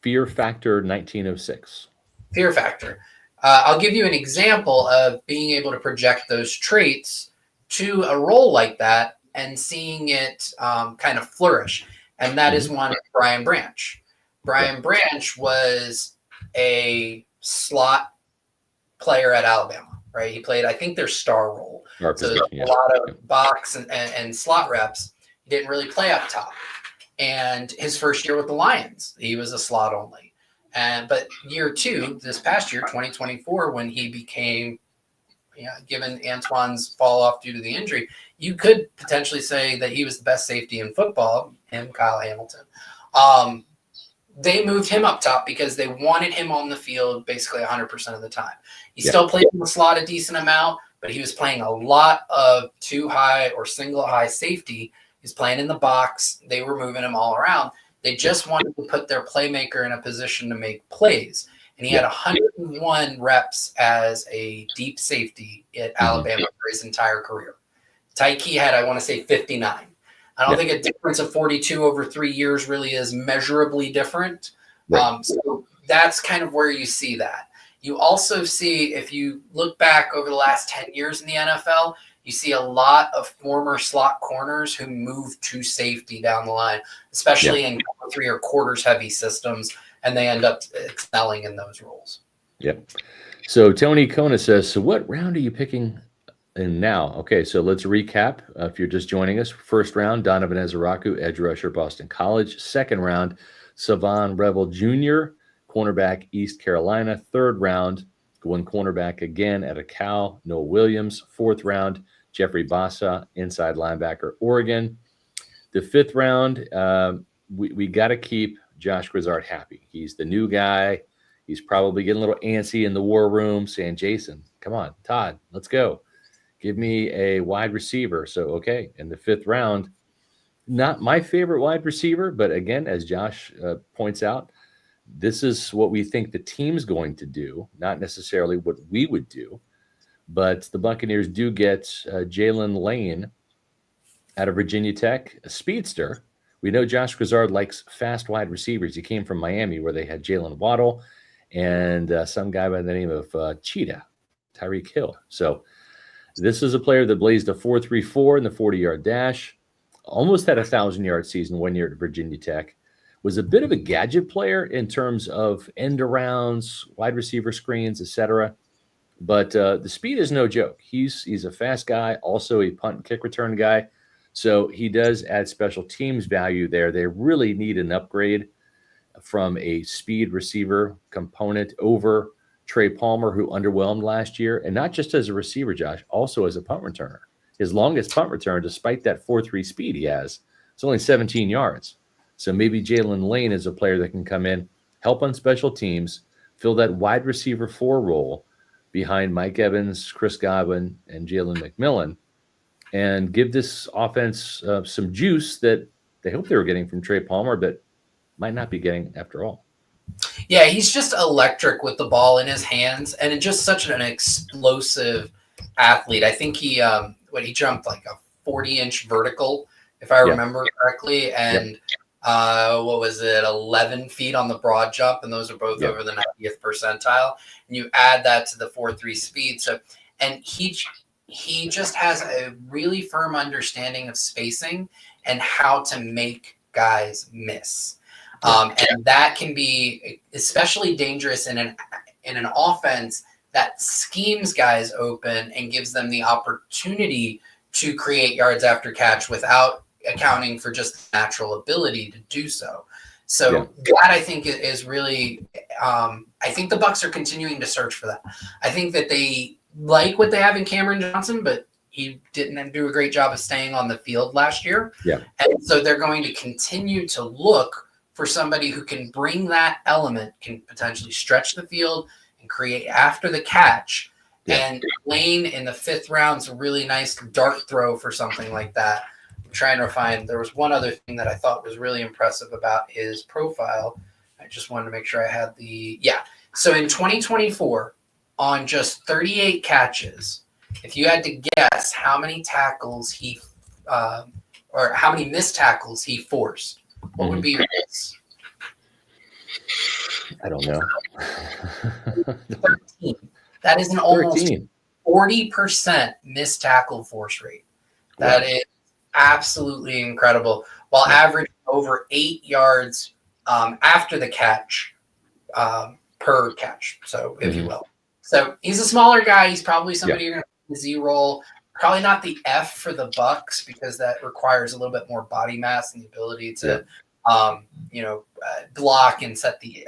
S1: Fear Factor 1906.
S2: Fear Factor. I'll give you an example of being able to project those traits to a role like that and seeing it kind of flourish. And that is one, Brian Branch. Brian Branch was a slot player at Alabama, right? He played, I think, their star role. So there's a lot of box and slot reps. He didn't really play up top. And his first year with the Lions, he was a slot only. But year 2, this past year, 2024, when he became, given Antoine's fall off due to the injury, you could potentially say that he was the best safety in football, him, Kyle Hamilton. They moved him up top because they wanted him on the field basically 100% of the time. He still played in the slot a decent amount, but he was playing a lot of too high or single high safety. He's playing in the box. They were moving him all around. They just wanted to put their playmaker in a position to make plays. And he had 101 reps as a deep safety at Alabama for his entire career. Tyke had, I want to say, 59. I don't think a difference of 42 over 3 years really is measurably different. So that's kind of where you see that. You also see, if you look back over the last 10 years in the NFL, you see a lot of former slot corners who move to safety down the line, especially in 3 or quarters heavy systems, and they end up excelling in those roles.
S1: So Tony Kona says, so what round are you picking And now, okay, so let's recap. If you're just joining us, first round, Donovan Ezeraku, edge rusher, Boston College. Second round, Savon Revel Jr., cornerback, East Carolina. Third round, going cornerback again at a Cal, Noah Williams. Fourth round, Jeffrey Bassa, inside linebacker, Oregon. The fifth round, we got to keep Josh Grizzard happy. He's the new guy. He's probably getting a little antsy in the war room, saying, Jason, come on, Todd, let's go. Give me a wide receiver. So, okay, in the fifth round, not my favorite wide receiver, but again, as Josh points out, this is what we think the team's going to do, not necessarily what we would do. But the Buccaneers do get Jalen Lane out of Virginia Tech, a speedster. We know Josh Grizzard likes fast wide receivers. He came from Miami, where they had Jalen Waddle and some guy by the name of Cheetah, Tyreek Hill. So this is a player that blazed a 4.34 in the 40-yard dash, almost had a 1,000-yard season 1 year at Virginia Tech, was a bit of a gadget player in terms of end arounds, wide receiver screens, etc. But the speed is no joke. He's a fast guy, also a punt and kick return guy. So he does add special teams value there. They really need an upgrade from a speed receiver component over Trey Palmer, who underwhelmed last year, and not just as a receiver, Josh, also as a punt returner. His longest punt return, despite that 4.3 speed he has, it's only 17 yards. So maybe Jalen Lane is a player that can come in, help on special teams, fill that wide receiver 4 role behind Mike Evans, Chris Godwin, and Jalen McMillan, and give this offense some juice that they hope they were getting from Trey Palmer, but might not be getting after all.
S2: Yeah, he's just electric with the ball in his hands, and just such an explosive athlete. I think he jumped like a 40-inch vertical, if I remember correctly, and what was it, 11 feet on the broad jump, and those are both over the 90th percentile. And you add that to the 4.3 speed, and he just has a really firm understanding of spacing and how to make guys miss. And that can be especially dangerous in an offense that schemes guys open and gives them the opportunity to create yards after catch without accounting for just natural ability to do so. So that I think is really, I think the Bucs are continuing to search for that. I think that they like what they have in Cameron Johnson, but he didn't do a great job of staying on the field last year. Yeah. And so they're going to continue to look for somebody who can bring that element, can potentially stretch the field and create after the catch. Yeah. And Lane in the fifth round is a really nice dart throw for something like that. I'm trying to find, there was one other thing that I thought was really impressive about his profile. I just wanted to make sure I had So in 2024, on just 38 catches, if you had to guess how many tackles or how many missed tackles he forced, what would be your guess?
S1: I don't know.
S2: 13. That is an almost 40% missed tackle force rate. That is absolutely incredible. While averaging over 8 yards after the catch per catch, so if you will. So he's a smaller guy. He's probably somebody you're going to put in the Z role. Probably not the F for the Bucs, because that requires a little bit more body mass and the ability to, block and set the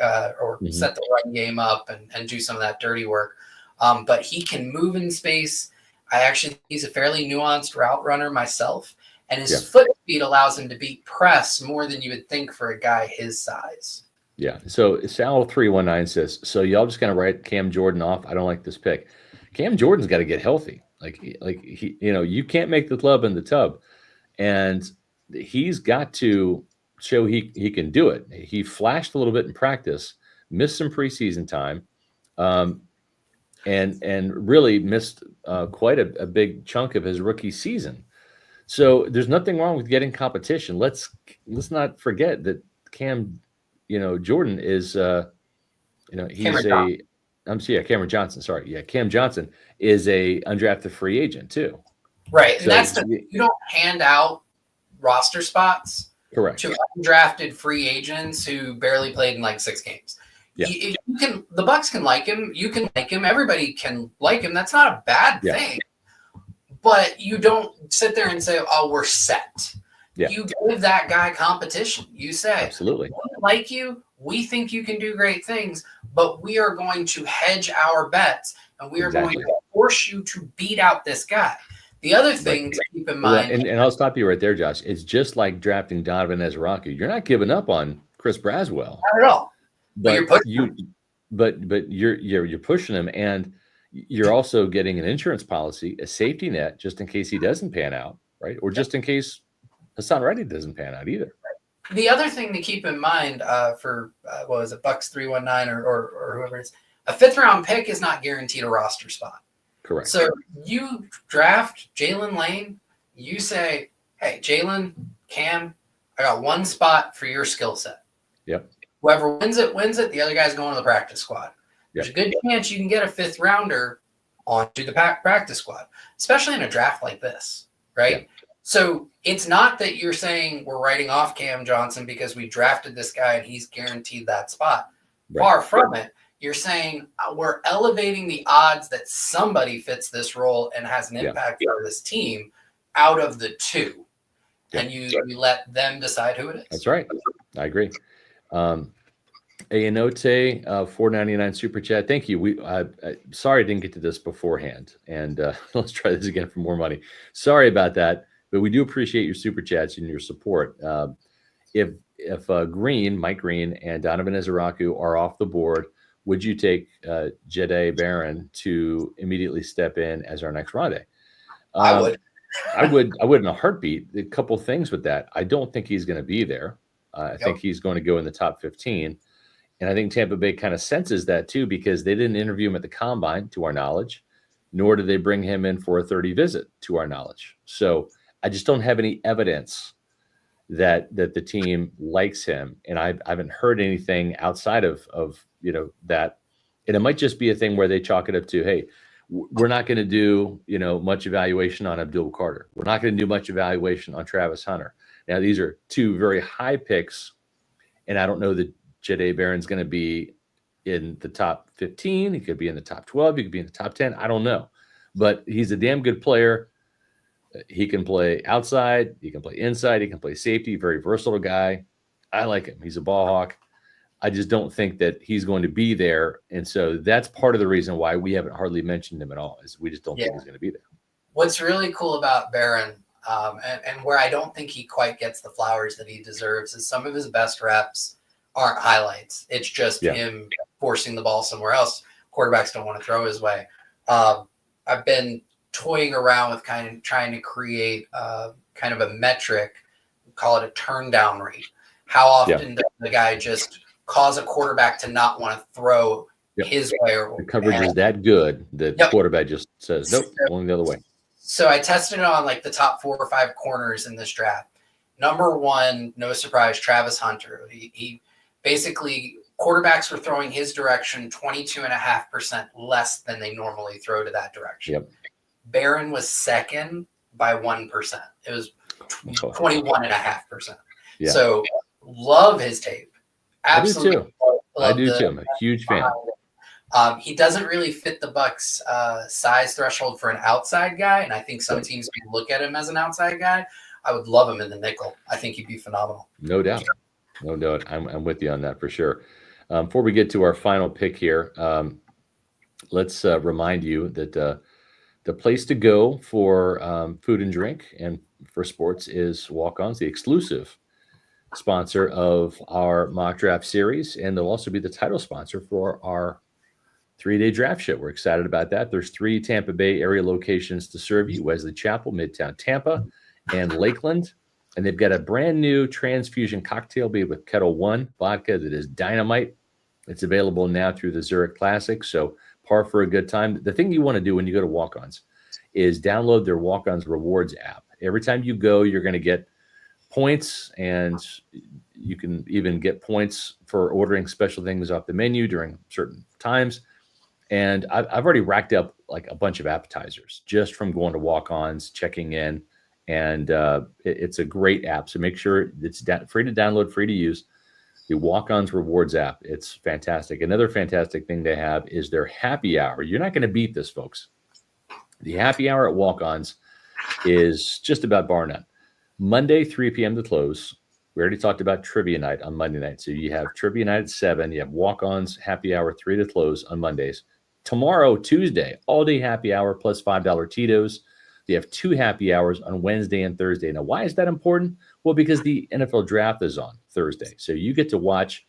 S2: set the run game up and do some of that dirty work. But he can move in space. I actually think he's a fairly nuanced route runner myself, and his foot speed allows him to beat press more than you would think for a guy his size. Yeah.
S1: So Sal319 says, so y'all just gonna write Cam Jordan off? I don't like this pick. Cam Jordan's got to get healthy. Like he, you can't make the club in the tub, and he's got to show he can do it. He flashed a little bit in practice, missed some preseason time, and really missed quite a big chunk of his rookie season. So there's nothing wrong with getting competition. Let's not forget that Cam, Jordan is, Cameron Johnson. Sorry. Yeah. Cam Johnson is a undrafted free agent too.
S2: Right. And that's you don't hand out roster spots to undrafted free agents who barely played in like 6 games. Yeah. The Bucs can like him. You can like him. Everybody can like him. That's not a bad thing. but you don't sit there and say, oh, we're set.
S1: Yeah.
S2: You give that guy competition. You say,
S1: absolutely,
S2: we like you. We think you can do great things, but we are going to hedge our bets, and we are going to force you to beat out this guy. The other thing to keep in mind,
S1: and I'll stop you right there, Josh. It's just like drafting Donovan Ezraku. You're not giving up on Chris Braswell.
S2: Not at all.
S1: But you're pushing him, and you're also getting an insurance policy, a safety net, just in case he doesn't pan out, right? Or just in case Hassan Reddick doesn't pan out either.
S2: The other thing to keep in mind for what was it, Bucs 319 or whoever it is, a 5th round pick is not guaranteed a roster spot.
S1: Correct.
S2: So you draft Jalen Lane, you say, hey, Jalen, Cam, I got one spot for your skill set.
S1: Yep.
S2: Whoever wins it, wins it. The other guy's going to the practice squad. There's a good chance you can get a 5th rounder onto the practice squad, especially in a draft like this, right? Yep. So it's not that you're saying we're writing off Cam Johnson because we drafted this guy and he's guaranteed that spot. Right. Far from it. You're saying we're elevating the odds that somebody fits this role and has an impact for this team out of the 2. And you let them decide who it is.
S1: That's right. I agree. Ayanote, $4.99 super chat. Thank you. Sorry I didn't get to this beforehand. And let's try this again for more money. Sorry about that. But we do appreciate your super chats and your support. If Mike Green and Donovan Ezraku are off the board, would you take Jahdae Barron to immediately step in as our next Rondé?
S2: I would.
S1: I would in a heartbeat. A couple things with that. I don't think he's going to be there. I think he's going to go in the top 15. And I think Tampa Bay kind of senses that too, because they didn't interview him at the combine, to our knowledge, nor did they bring him in for a 30 visit, to our knowledge. So I just don't have any evidence that the team likes him. And I haven't heard anything outside of that. And it might just be a thing where they chalk it up to, hey, we're not going to do, much evaluation on Abdul Carter. We're not going to do much evaluation on Travis Hunter. Now, these are 2 very high picks, and I don't know that Jahdae Barron's going to be in the top 15. He could be in the top 12. He could be in the top 10. I don't know. But he's a damn good player. He can play outside. He can play inside. He can play safety. Very versatile guy. I like him. He's a ball hawk. I just don't think that he's going to be there. And so that's part of the reason why we haven't hardly mentioned him at all, is we just don't think he's going to be there.
S2: What's really cool about Barron, and where I don't think he quite gets the flowers that he deserves, is some of his best reps aren't highlights. It's just him forcing the ball somewhere else. Quarterbacks don't want to throw his way. I've been toying around with kind of trying to create kind of a metric, call it a turn down rate. How often does the guy just cause a quarterback to not want to throw his way?
S1: The coverage is that good that the quarterback just says, nope, going the other way.
S2: So I tested it on like the top 4 or 5 corners in this draft. Number 1, no surprise, Travis Hunter. He basically, quarterbacks were throwing his direction 22.5% less than they normally throw to that direction.
S1: Yep.
S2: Barron was second by 1%. It was 21.5%. Yeah. So love his tape. Absolutely.
S1: I do too. I'm a huge fan.
S2: He doesn't really fit the Bucs size threshold for an outside guy, and I think some teams may look at him as an outside guy. I would love him in the nickel. I think he'd be phenomenal. No doubt.
S1: I'm with you on that for sure. Before we get to our final pick here, let's remind you that the place to go for food and drink and for sports is Walk-Ons, the exclusive sponsor of our mock draft series, and they'll also be the title sponsor for our 3-day draft show. We're excited about that. There's 3 Tampa Bay area locations to serve you: Wesley Chapel, Midtown Tampa, and Lakeland. And they've got a brand new transfusion cocktail made with Kettle One vodka that is dynamite. It's available now through the Zurich Classic, so par for a good time. The thing you want to do when you go to Walk-Ons is download their Walk-Ons Rewards app. Every time you go, you're going to get points, and you can even get points for ordering special things off the menu during certain times. And I've already racked up like a bunch of appetizers just from going to Walk-Ons, checking in, and it's a great app. So make sure it's free to download, free to use, the Walk-Ons Rewards app. It's fantastic. Another fantastic thing they have is their happy hour. You're not going to beat this, folks. The happy hour at Walk-Ons is just about bar none. Monday, 3 p.m. to close. We already talked about trivia night on Monday night. So you have trivia night at 7. You have walk-ons, happy hour, 3 to close on Mondays. Tomorrow, Tuesday, all-day happy hour plus $5 Tito's. You have 2 happy hours on Wednesday and Thursday. Now, why is that important? Well, because the NFL draft is on Thursday. So you get to watch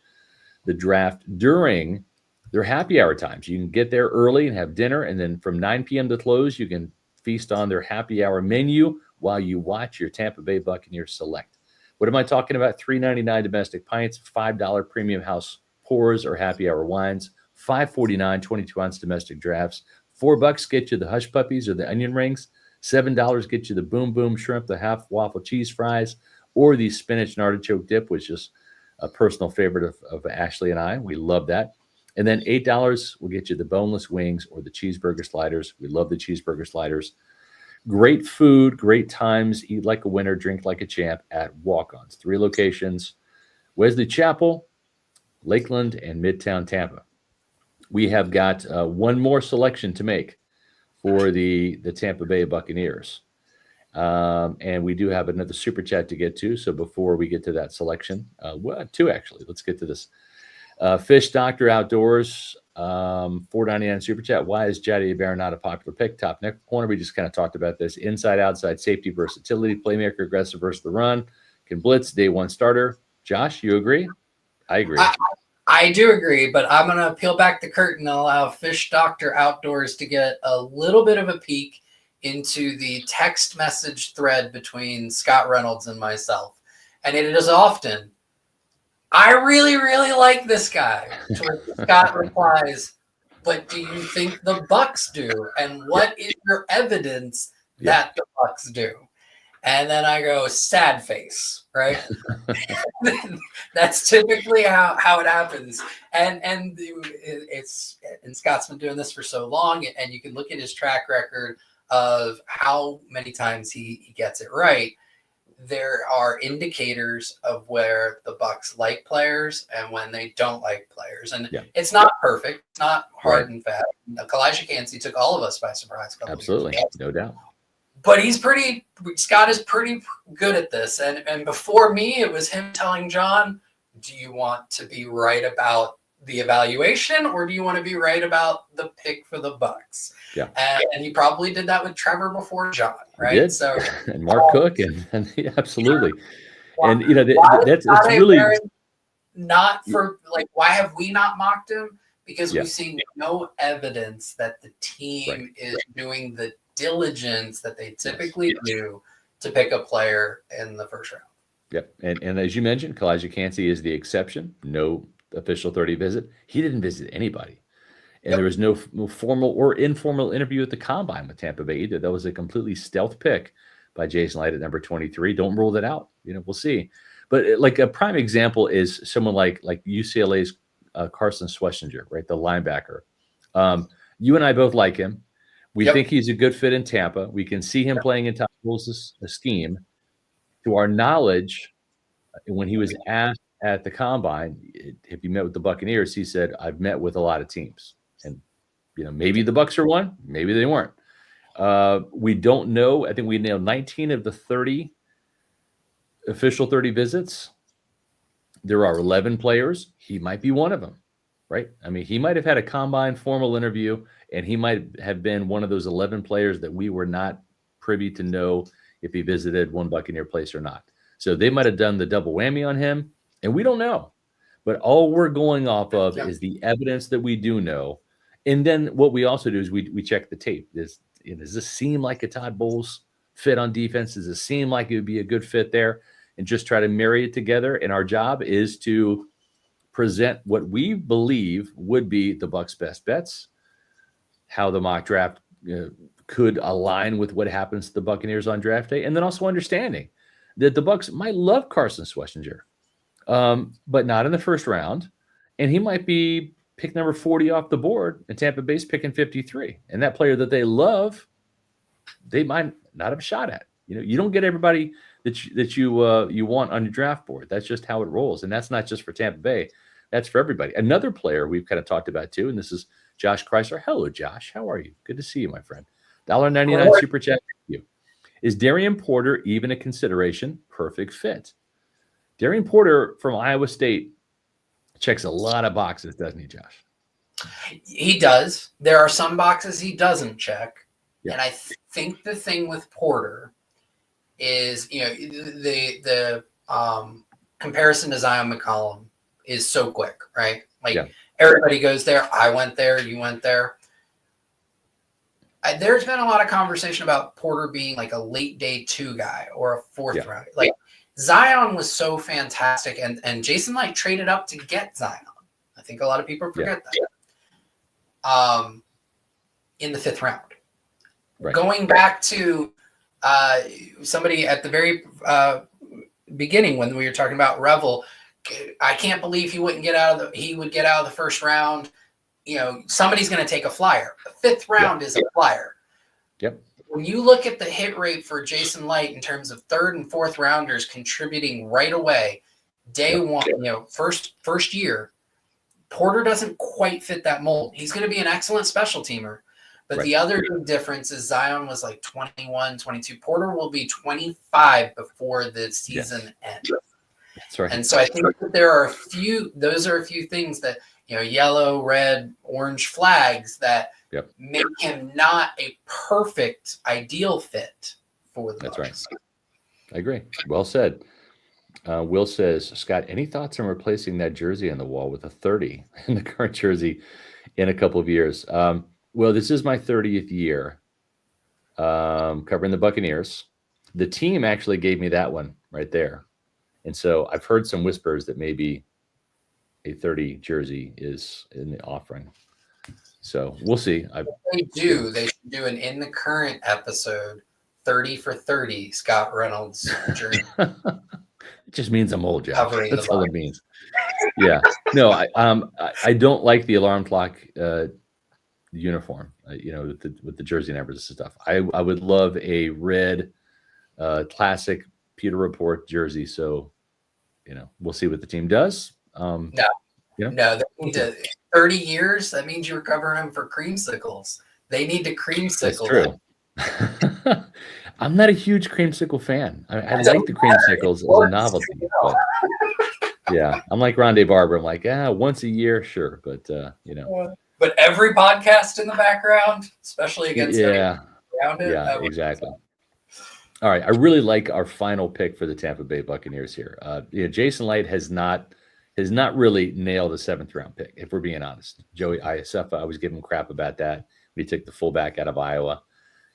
S1: the draft during their happy hour times. You can get there early and have dinner. And then from 9 p.m. to close, you can feast on their happy hour menu while you watch your Tampa Bay Buccaneers select. What am I talking about? $3.99 domestic pints, $5 premium house pours or happy hour wines, $5.49 22-ounce domestic drafts, $4 get you the hush puppies or the onion rings, $7 get you the boom boom shrimp, the half waffle cheese fries, or the spinach and artichoke dip, which is a personal favorite of Ashley and I. We love that. And then $8 will get you the boneless wings or the cheeseburger sliders. We love the cheeseburger sliders. Great food, great times. Eat like a winner, drink like a champ at Walk-Ons. 3 locations: Wesley Chapel, Lakeland, and Midtown Tampa. We have got one more selection to make for the Tampa Bay Buccaneers. And we do have another super chat to get to. So before we get to that selection, 2 actually. Let's get to this. Fish Doctor Outdoors, $4.99 super chat. Why is Jadier Bear not a popular pick? Top neck corner. We just kind of talked about this. Inside, outside, safety, versatility, playmaker, aggressive versus the run. Can blitz, day 1 starter. Josh, you agree? I agree.
S2: I do agree, but I'm going to peel back the curtain and allow Fish Doctor Outdoors to get a little bit of a peek into the text message thread between Scott Reynolds and myself. And it is often, I really, really like this guy. Scott replies, but do you think the Bucs do? And what is your evidence that the Bucs do? And then I go, sad face, right? That's typically how it happens. And Scott's been doing this for so long, and you can look at his track record of how many times he gets it right. There are indicators of where the Bucs like players and when they don't like players. And it's not perfect. It's not hard and fast. Kalijah Kancey took all of us by surprise.
S1: Absolutely. No doubt.
S2: But Scott is pretty good at this. And before me, it was him telling John, do you want to be right about the evaluation or do you want to be right about the pick for the Bucs?
S1: Yeah.
S2: And he probably did that with Trevor before John, right?
S1: He did.
S2: So
S1: and Mark Cook and absolutely. And it's really
S2: not for why have we not mocked him? Because we've seen no evidence that the team is doing the diligence that they typically do to pick a player in the first round.
S1: Yep. And as you mentioned, Kalijah Kancey is the exception. No official 30 visit. He didn't visit anybody. And there was no formal or informal interview at the combine with Tampa Bay either. That was a completely stealth pick by Jason Light at number 23. Don't rule that out. We'll see. But like a prime example is someone like UCLA's Carson Schlesinger, right? The linebacker. You and I both like him. We think he's a good fit in Tampa. We can see him playing in Todd Bowles' scheme. To our knowledge, when he was asked at the combine if he met with the Buccaneers, he said, I've met with a lot of teams. And, maybe the Bucs are one, maybe they weren't. We don't know. I think we nailed 19 of the 30 official 30 visits. There are 11 players. He might be one of them, right? I mean, he might have had a combine formal interview, and he might have been one of those 11 players that we were not privy to know if he visited one Buccaneer place or not. So they might have done the double whammy on him, and we don't know. But all we're going off of is the evidence that we do know. And then what we also do is we check the tape. Does this seem like a Todd Bowles fit on defense? Does it seem like it would be a good fit there? And just try to marry it together. And our job is to present what we believe would be the Bucs' best bets, how the mock draft could align with what happens to the Buccaneers on draft day, and then also understanding that the Bucs might love Carson Schlesinger, but not in the first round, and he might be pick number 40 off the board, and Tampa Bay's picking 53, and that player that they love, they might not have a shot at. You don't get everybody that you want on your draft board. That's just how it rolls, and that's not just for Tampa Bay. That's for everybody. Another player we've kind of talked about too, and this is Josh Chrysler. Hello, Josh. How are you? Good to see you, my friend. $1.99 super chat. Thank you. Is Darian Porter even a consideration? Perfect fit. Darian Porter from Iowa State checks a lot of boxes, doesn't he, Josh?
S2: He does. There are some boxes he doesn't check.
S1: Yeah.
S2: And I think the thing with Porter is, the comparison to Zion McCollum is so quick, right? Like everybody goes there. I went there. You went there. There's been a lot of conversation about Porter being like a late day 2 guy or a 4th round. Like Zion was so fantastic, and Jason Light traded up to get Zion. I think a lot of people forget that. In the 5th round. Right. Going back to somebody at the very beginning when we were talking about Revel, I can't believe he would get out of the first round. Somebody's going to take a flyer. The 5th round is a flyer.
S1: Yep.
S2: When you look at the hit rate for Jason Light in terms of 3rd and 4th rounders contributing right away, day one, first year, Porter doesn't quite fit that mold. He's going to be an excellent special teamer. But the other difference is Zion was like 21, 22. Porter will be 25 before the season ends.
S1: That's right.
S2: And so I think that there are a few things that, yellow, red, orange flags that make him not a perfect, ideal fit for the Bucs.
S1: Right. I agree. Well said. Will says, Scott, any thoughts on replacing that jersey on the wall with a 30 in the current jersey in a couple of years? Well, this is my 30th year covering the Buccaneers. The team actually gave me that one right there. And so I've heard some whispers that maybe a 30 jersey is in the offering. So we'll see.
S2: They should do an in the current episode 30 for 30 Scott Reynolds jersey.
S1: It just means I'm old, Josh. That's all it means. Yeah. No, I don't like the alarm clock uniform, with the jersey numbers and stuff. I would love a red classic Pewter Report jersey. So, we'll see what the team does.
S2: No, they need to 30 years. That means you're covering them for creamsicles. They need to creamsicle.
S1: That's true. I'm not a huge creamsicle fan. I like the creamsicles as a novelty. But, I'm like Rondé Barber. I'm like, once a year, sure. But,
S2: But every podcast in the background, especially against
S1: around it. Yeah, exactly. All right. I really like our final pick for the Tampa Bay Buccaneers here. Jason Light has not really nailed a 7th round pick, if we're being honest. Joey Iosefa, I was giving him crap about that. We took the fullback out of Iowa.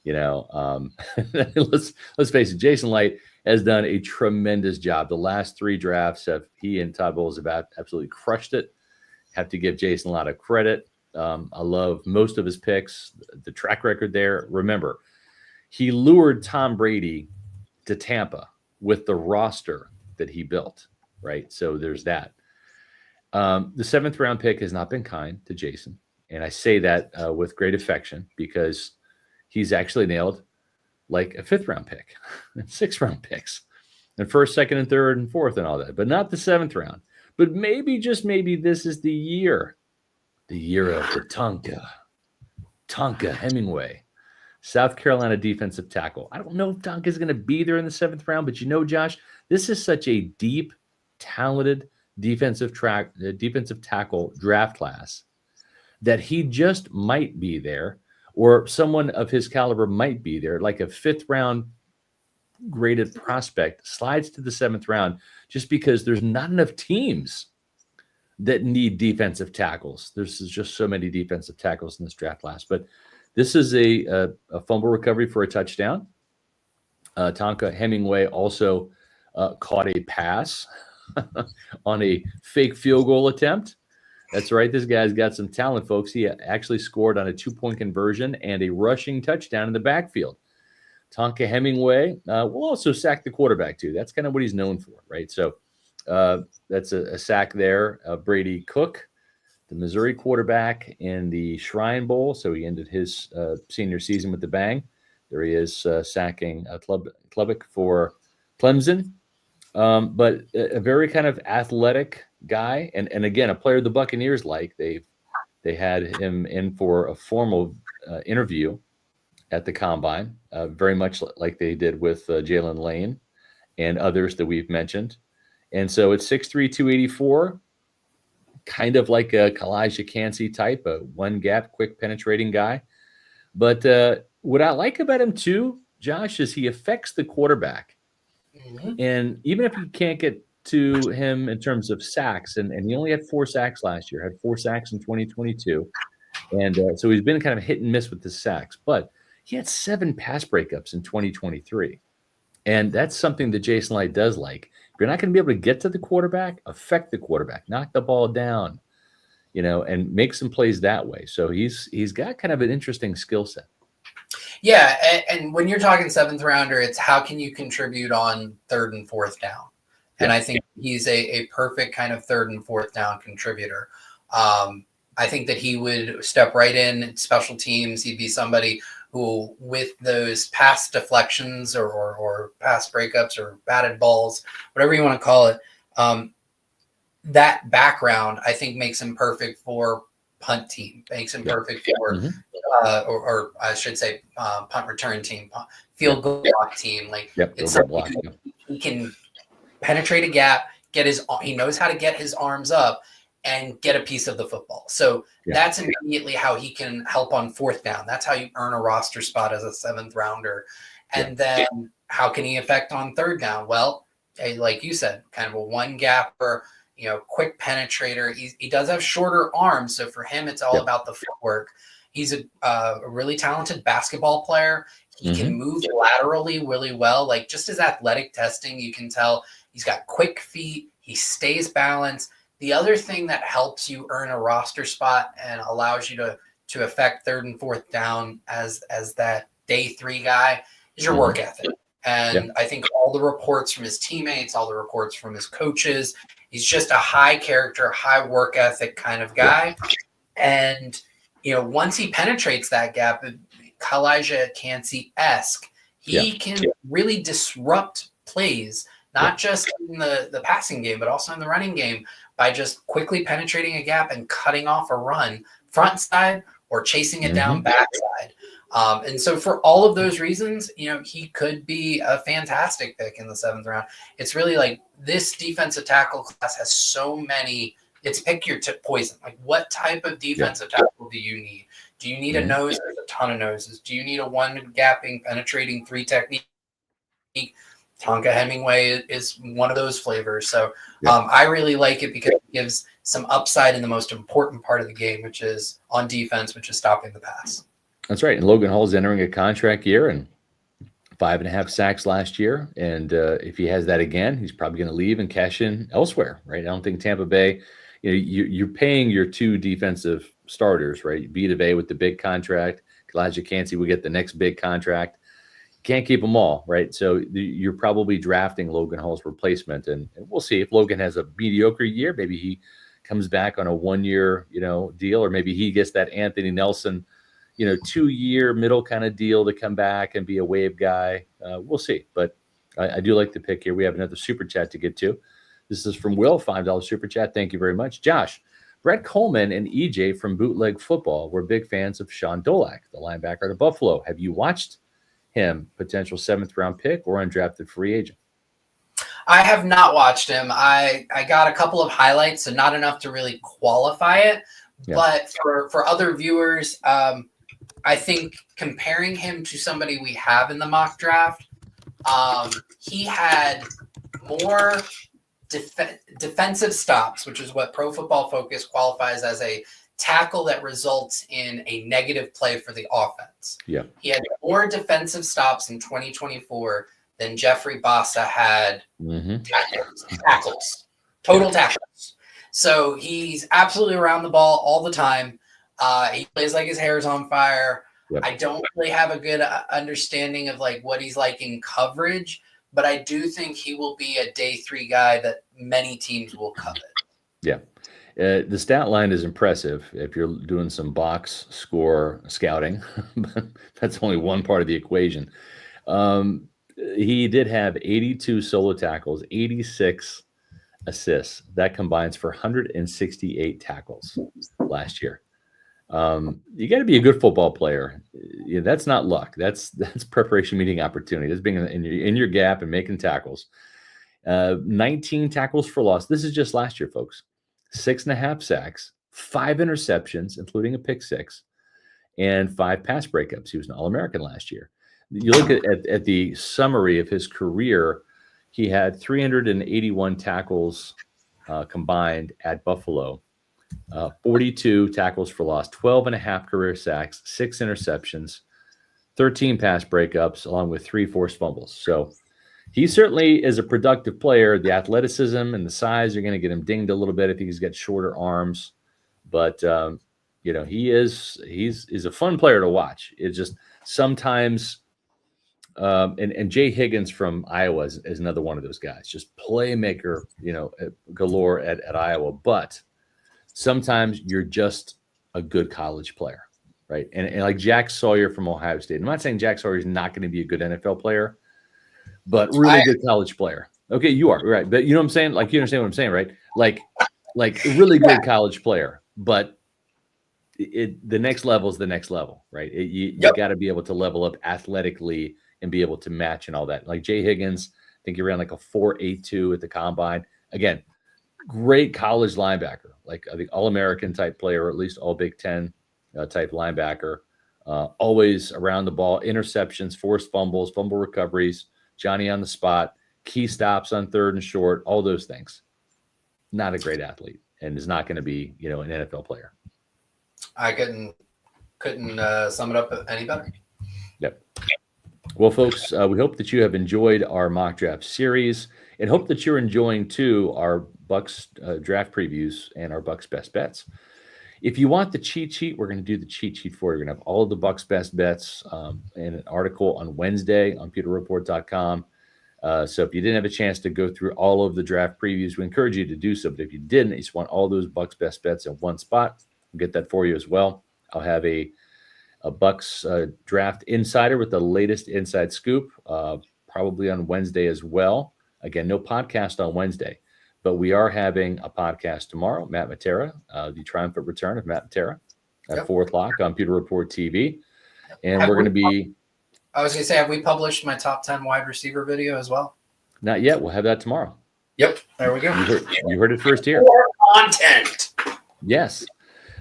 S1: Let's face it, Jason Light has done a tremendous job. The last 3 drafts he and Todd Bowles have absolutely crushed it. Have to give Jason a lot of credit. I love most of his picks, the track record there. Remember, he lured Tom Brady to Tampa with the roster that he built, right? So there's that. The 7th round pick has not been kind to Jason. And I say that with great affection because he's actually nailed like a 5th round pick and 6th round picks and 1st, 2nd, and 3rd, and 4th and all that, but not the 7th round. But maybe, just maybe, this is the year of the Tonka Hemingway, South Carolina defensive tackle. I don't know if Tonka is going to be there in the 7th round, but Josh, this is such a deep, talented defensive tackle draft class that he just might be there, or someone of his caliber might be there, like a 5th round graded prospect slides to the 7th round just because there's not enough teams that need defensive tackles. There's just so many defensive tackles in this draft class. But this is a fumble recovery for a touchdown. Tonka Hemingway also caught a pass on a fake field goal attempt. That's right. This guy's got some talent, folks. He actually scored on a 2-point conversion and a rushing touchdown in the backfield. Tonka Hemingway will also sack the quarterback, too. That's kind of what he's known for, right? So that's a sack there. Brady Cook, the Missouri quarterback, in the Shrine Bowl. So he ended his senior season with the bang. There he is sacking Klubik for Clemson. But a very kind of athletic guy. And again, a player the Buccaneers like. They had him in for a formal interview at the Combine. very much like they did with Jalen Lane and others that we've mentioned. And so it's 6'3", 284, kind of like a Kalijah Cansey type, a one gap, quick penetrating guy. But what I like about him too, Josh, is he affects the quarterback. And even if you can't get to him in terms of sacks, and he only had 4 sacks last year, had 4 sacks in 2022. And so he's been kind of hit and miss with the sacks, but he had 7 pass breakups in 2023. And that's something that Jason Light does like. If you're not going to be able to get to the quarterback, affect the quarterback, knock the ball down, and make some plays that way. So he's got kind of an interesting skill set.
S2: Yeah, and when you're talking 7th rounder, it's how can you contribute on 3rd and 4th down? And I think he's a perfect kind of 3rd and 4th down contributor. I think that he would step right in special teams. He'd be somebody who, with those pass deflections or pass breakups or batted balls, whatever you want to call it, that background, I think, makes him perfect for punt team, makes him perfect for, or I should say, punt return team, field goal block team. Like it's something he can penetrate a gap, he knows how to get his arms up and get a piece of the football. So that's immediately how he can help on 4th down. That's how you earn a roster spot as a 7th rounder. And then how can he affect on 3rd down? Well, like you said, kind of a one gapper, quick penetrator. He does have shorter arms. So for him, it's all about the footwork. He's a really talented basketball player. He can move laterally really well. Like just his athletic testing, you can tell he's got quick feet. He stays balanced. The other thing that helps you earn a roster spot and allows you to affect 3rd and 4th down as that day 3 guy is your work ethic. And I think all the reports from his teammates, all the reports from his coaches, he's just a high character, high work ethic kind of guy. And, once he penetrates that gap, Kalijah Cansey-esque, he can really disrupt plays, not just in the passing game, but also in the running game by just quickly penetrating a gap and cutting off a run front side or chasing it down backside. And so for all of those reasons, he could be a fantastic pick in the 7th round. It's really like this defensive tackle class has so many. It's pick your poison. Like what type of defensive tackle do you need? Do you need a nose? There's a ton of noses. Do you need a one gapping, penetrating 3 technique? Tonka Hemingway is one of those flavors. So I really like it because it gives some upside in the most important part of the game, which is on defense, which is stopping the pass.
S1: That's right. And Logan Hall's entering a contract year and 5.5 sacks last year. And if he has that again, he's probably going to leave and cash in elsewhere, right? I don't think Tampa Bay, you're paying your 2 defensive starters, right? Vita Vea with the big contract. Kalijah Cansey will get the next big contract. Can't keep them all, right? So you're probably drafting Logan Hall's replacement, and we'll see if Logan has a mediocre year. Maybe he comes back on a 1-year, deal, or maybe he gets that Anthony Nelson, 2-year middle kind of deal to come back and be a wave guy. We'll see, but I do like the pick here. We have another super chat to get to. This is from Will, $5 super chat. Thank you very much, Josh. Brett Coleman and EJ from Bootleg Football were big fans of Sean Dolak, the linebacker to Buffalo. Have you watched him, potential 7th round pick or undrafted free agent?
S2: I have not watched him. I got a couple of highlights, so not enough to really qualify it. But for other viewers, I think comparing him to somebody we have in the mock draft, he had more defensive stops, which is what Pro Football Focus qualifies as a tackle that results in a negative play for the offense. He had more defensive stops in 2024 than Jeffrey Bassa had tackles, total tackles. So he's absolutely around the ball all the time. He plays like his hair is on fire. I don't really have a good understanding of like what he's like in coverage, but I do think he will be a day 3 guy that many teams will covet.
S1: The stat line is impressive if you're doing some box score scouting, but that's only one part of the equation. He did have 82 solo tackles, 86 assists. That combines for 168 tackles last year. You got to be a good football player. Yeah, that's not luck. That's preparation meeting opportunity. That's being in your gap and making tackles. 19 tackles for loss. This is just last year, folks. 6.5 sacks, 5 interceptions, including a pick 6, and 5 pass breakups. He was an All-American last year. You look at the summary of his career, he had 381 tackles combined at Buffalo, 42 tackles for loss, 12.5 career sacks, 6 interceptions, 13 pass breakups, along with 3 forced fumbles. So he certainly is a productive player. The athleticism and the size are going to get him dinged a little bit if he's got shorter arms. But, he's a fun player to watch. It's just sometimes and Jay Higgins from Iowa is another one of those guys, just playmaker, galore at Iowa. But sometimes you're just a good college player, right? And like Jack Sawyer from Ohio State. I'm not saying Jack Sawyer is not going to be a good NFL player, but really good college player. Okay, you are right, but you know what I'm saying? Like, you understand what I'm saying, right? Like a really good college player, but the next level is the next level, right? You got to be able to level up athletically and be able to match and all that. Like Jay Higgins, I think he ran like a 4.82 at the combine. Again, great college linebacker, like I think All-American type player, or at least all Big Ten type linebacker. Always around the ball, interceptions, forced fumbles, fumble recoveries, Johnny on the spot, key stops on 3rd and short, all those things. Not a great athlete, and is not going to be, an NFL player.
S2: I couldn't sum it up any better.
S1: Yep. Well, folks, we hope that you have enjoyed our mock draft series, and hope that you're enjoying too our Bucs draft previews and our Bucs best bets. If you want the cheat sheet, we're going to do the cheat sheet for you. We're going to have all of the Bucs best bets in an article on Wednesday on pewterreport.com. So if you didn't have a chance to go through all of the draft previews, we encourage you to do so. But if you didn't, you just want all those Bucs best bets in one spot, we'll get that for you as well. I'll have a Bucs draft insider with the latest inside scoop, probably on Wednesday as well. Again, no podcast on Wednesday, but we are having a podcast tomorrow. Matt Matera, the triumphant return of Matt Matera at 4 o'clock on Pewter Report TV. And we're going to be...
S2: I was going to say, have we published my top 10 wide receiver video as well?
S1: Not yet. We'll have that tomorrow.
S2: Yep. There we go.
S1: You heard it first here.
S2: More content.
S1: Yes.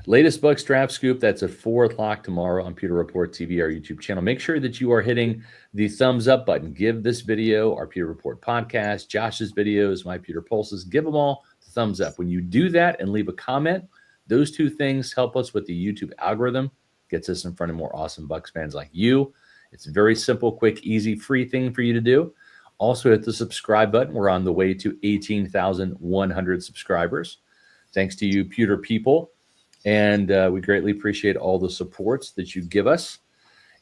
S1: Latest Bucs draft scoop. That's at 4 o'clock tomorrow on Pewter Report TV, our YouTube channel. Make sure that you are hitting the thumbs up button. Give this video, our Pewter Report podcast, Josh's videos, my Pewter Pulses. Give them all the thumbs up. When you do that and leave a comment, those 2 things help us with the YouTube algorithm. Gets us in front of more awesome Bucs fans like you. It's a very simple, quick, easy, free thing for you to do. Also hit the subscribe button. We're on the way to 18,100 subscribers. Thanks to you, Pewter people. And we greatly appreciate all the supports that you give us.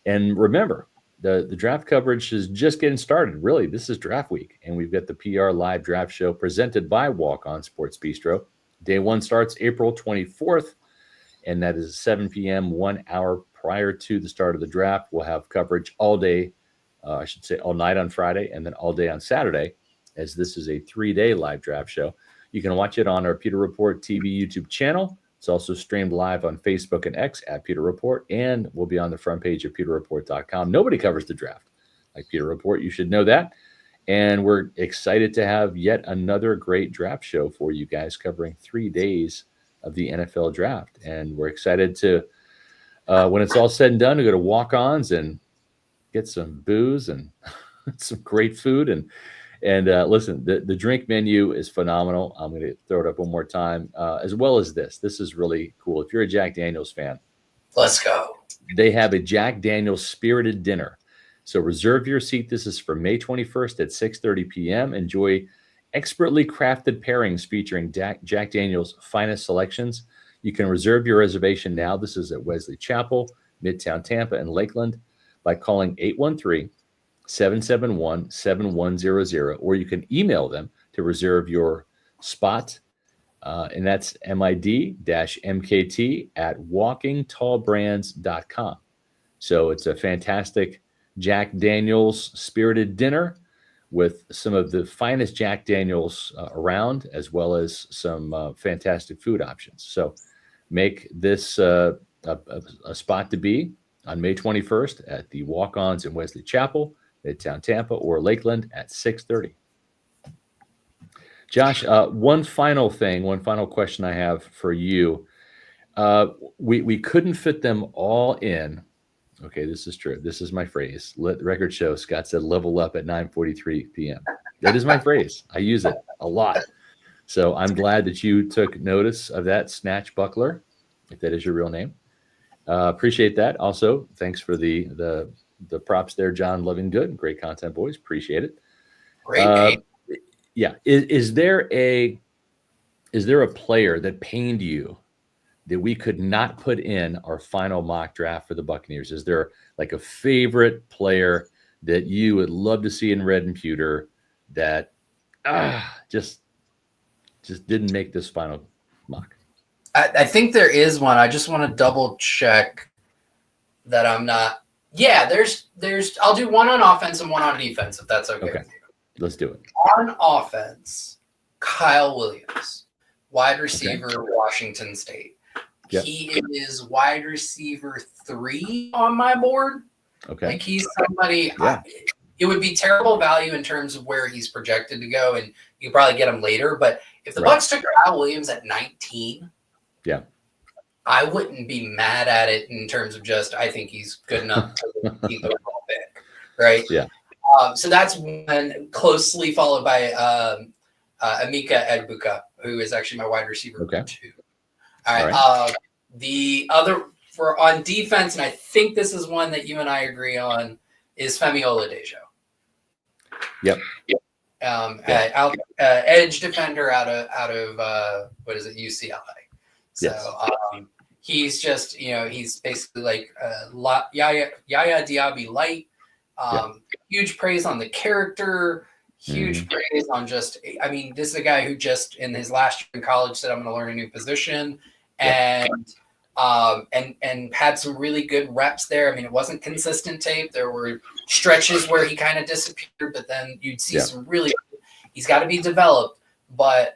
S1: And remember, the draft coverage is just getting started. Really, this is draft week. And we've got the PR Live Draft Show presented by Walk On Sports Bistro. Day 1 starts April 24th. And that is 7 p.m., 1 hour prior to the start of the draft. We'll have coverage all day, all night on Friday, and then all day on Saturday, as this is a 3-day live draft show. You can watch it on our Pewter Report TV YouTube channel. It's also streamed live on Facebook and X at Pewter Report, and we'll be on the front page of pewterreport.com. Nobody covers the draft like Pewter Report. You should know that. And we're excited to have yet another great draft show for you guys, covering 3 days of the NFL draft. And we're excited to, when it's all said and done, to go to walk-ons and get some booze and some great food. And listen, the drink menu is phenomenal. I'm going to throw it up one more time, as well as this. This is really cool. If you're a Jack Daniels fan,
S2: let's go. They
S1: have a Jack Daniels Spirited Dinner. So reserve your seat. This is for May 21st at 6:30 p.m. Enjoy expertly crafted pairings featuring Jack Daniels' finest selections. You can reserve your reservation now. This is at Wesley Chapel, Midtown Tampa, and Lakeland by calling 813-771-7100, or you can email them to reserve your spot. And that's mid-mkt@walkingtallbrands.com. So it's a fantastic Jack Daniels Spirited Dinner with some of the finest Jack Daniels around, as well as some fantastic food options. So make this a a spot to be on May 21st at the Walk-Ons in Wesley Chapel, Midtown Tampa, or Lakeland at 6:30. Josh, one final question I have for you. We couldn't fit them all in. Okay, this is true. This is my phrase. Let the record show Scott said level up at 9:43 p.m. That is my phrase. I use it a lot. So I'm glad that you took notice of that, Snatch Buckler, if that is your real name. Appreciate that. Also, thanks for the props there, John Lovingood. Great content, boys. Appreciate it.
S2: Great name.
S1: Yeah. Is there a player that pained you that we could not put in our final mock draft for the Buccaneers? Is there like a favorite player that you would love to see in red and pewter that just didn't make this final mock?
S2: I think there is one. I just want to double check that I'm not. Yeah, there's. I'll do one on offense and one on defense, if that's okay.
S1: Okay, let's do it.
S2: On offense, Kyle Williams, wide receiver, Washington State.
S1: Yep.
S2: He is wide receiver 3 on my board.
S1: Okay.
S2: Like he's somebody. Yeah. It would be terrible value in terms of where he's projected to go, and you probably get him later. But if the Bucs took Kyle Williams at 19,
S1: yeah,
S2: I wouldn't be mad at it in terms of just I think he's good enough to be the overall pick, right?
S1: Yeah.
S2: So that's one, closely followed by Emeka Egbuka, who is actually my wide receiver 2. All right. The other on defense, and I think this is one that you and I agree on, is Femi Oladejo.
S1: Yep.
S2: Edge defender out of what is it, UCLA. So he's just, he's basically like Yaya Diaby light. Huge praise on the character, huge praise on just, I mean, this is a guy who just in his last year in college said, I'm going to learn a new position, and had some really good reps there. I mean, it wasn't consistent tape. There were stretches where he kind of disappeared, but then you'd see some really, he's got to be developed. But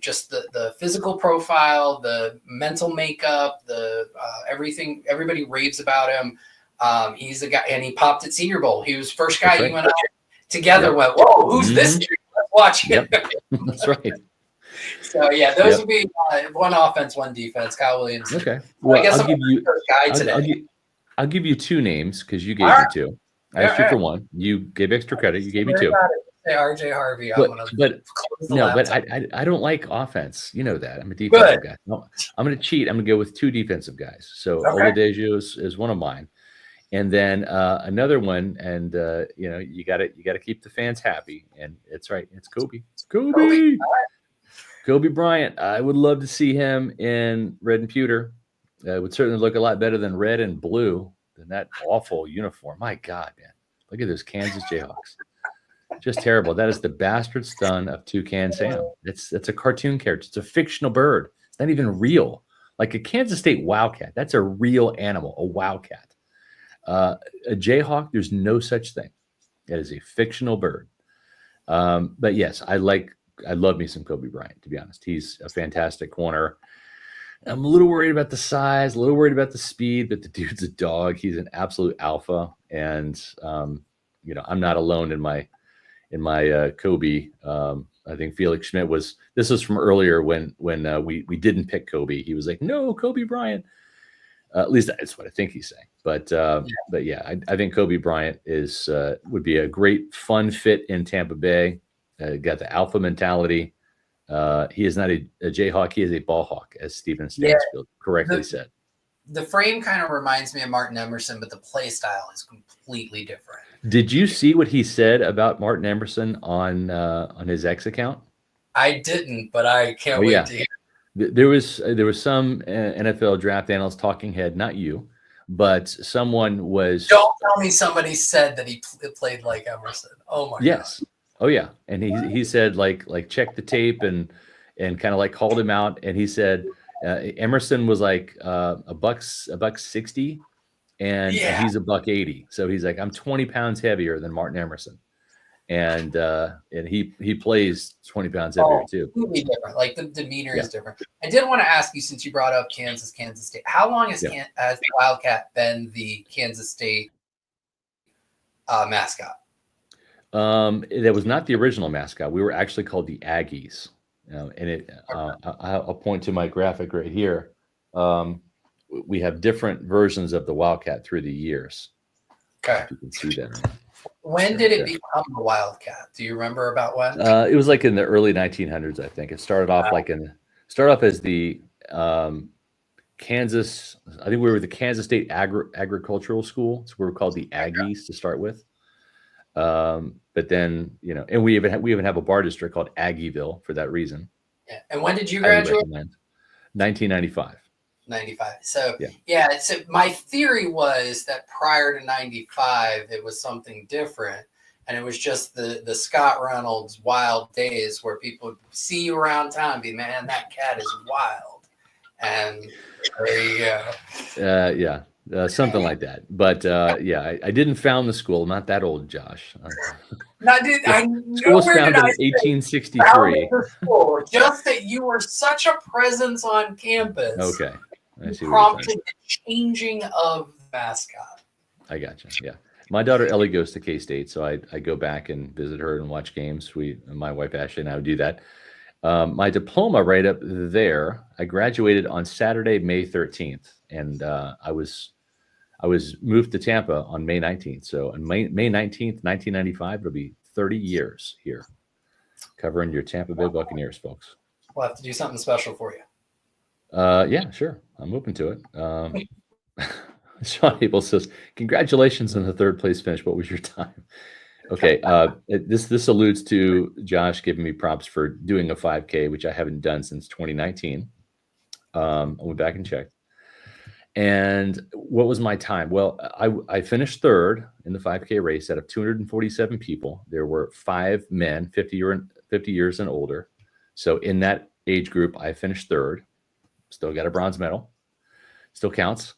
S2: just the physical profile, the mental makeup, the everything, everybody raves about him. He's a guy, and he popped at Senior Bowl. He was the first guy you went out together. Went, whoa, who's this dude? Let's watch him.
S1: That's right.
S2: So those would be one offense, one defense. Kyle Williams.
S1: Okay. Well,
S2: I guess
S1: I'll give you
S2: guy today.
S1: I'll give you 2 names because you gave me 2. I asked you for 1. You gave extra credit. You gave me 2.
S2: Say RJ Harvey.
S1: But I don't like offense. You know that. I'm a defensive guy. No, I'm going to cheat. I'm going to go with 2 defensive guys. So Oladejo is one of mine, and then another one. And you got to keep the fans happy. And it's right. It's Kobe. Kobe Bryant. I would love to see him in red and pewter. It would certainly look a lot better than red and blue than that awful uniform. My God, man! Look at those Kansas Jayhawks. Just terrible. That is the bastard son of Toucan Sam. It's a cartoon character. It's a fictional bird. It's not even real. Like a Kansas State Wildcat. That's a real animal, a wildcat. A Jayhawk, there's no such thing. That is a fictional bird. But yes, I love me some Kobe Bryant, to be honest. He's a fantastic corner. I'm a little worried about the size, a little worried about the speed, but the dude's a dog. He's an absolute alpha. And, I'm not alone in my Kobe. I think Felix Schmidt this was from earlier when we didn't pick Kobe. He was like, no, Kobe Bryant. At least that's what I think he's saying. But I think Kobe Bryant would be a great fun fit in Tampa Bay. Got the alpha mentality. He is not a Jayhawk. He is a ball hawk, as Stephen Stansfield correctly said.
S2: The frame kind of reminds me of Martin Emerson, but the play style is completely different.
S1: Did you see what he said about Martin Emerson on his X account?
S2: I didn't, but I can't wait to hear.
S1: There was some NFL draft analyst talking head, not you, but someone was.
S2: Don't tell me somebody said that he played like Emerson. Oh my God.
S1: Oh yeah, and he said like check the tape and kind of like called him out, and he said Emerson was like a buck 60. And he's a buck 80. So he's like, I'm 20 pounds heavier than Martin Emerson. and he plays 20 pounds heavier too.
S2: Completely different. Like the demeanor is different. I did want to ask you, since you brought up Kansas State, how long has the Wildcat been the Kansas State mascot?
S1: That was not the original mascot. We were actually called the Aggies, and I'll point to my graphic right here. We have different versions of the Wildcat through the years.
S2: Okay,
S1: you can see that. Or not.
S2: When did it become the Wildcat? Do you remember about when?
S1: It was like in the early 1900s, I think. It started off as the Kansas. I think we were the Kansas State Agricultural School, so we were called the Aggies to start with. But then, and we even have a bar district called Aggieville for that reason.
S2: Yeah. And when did you graduate?
S1: 1995.
S2: 95. So so my theory was that prior to 95, it was something different. And it was just the Scott Reynolds wild days where people would see you around town and be, man, that cat is wild. And there you go.
S1: Something like that. But I didn't found the school. I'm not that old, Josh.
S2: School
S1: was founded in 1863.
S2: Just that you were such a presence on campus.
S1: Okay. I see
S2: prompted the changing of the mascot.
S1: I gotcha. Yeah. My daughter Ellie goes to K-State, so I go back and visit her and watch games. My wife Ashley and I would do that. My diploma right up there, I graduated on Saturday, May 13th, and I was moved to Tampa on May 19th. So on May 19th, 1995, it'll be 30 years here covering your Tampa Bay Buccaneers, folks.
S2: We'll have to do something special for you.
S1: Yeah, sure. I'm open to it. Sean Abel says, congratulations on the third place finish. What was your time? Okay. This alludes to Josh giving me props for doing a 5K, which I haven't done since 2019. I went back and checked. And what was my time? Well, I finished third in the 5K race out of 247 people. There were 5 men, 50 years and older. So in that age group, I finished third. Still got a bronze medal. Still counts.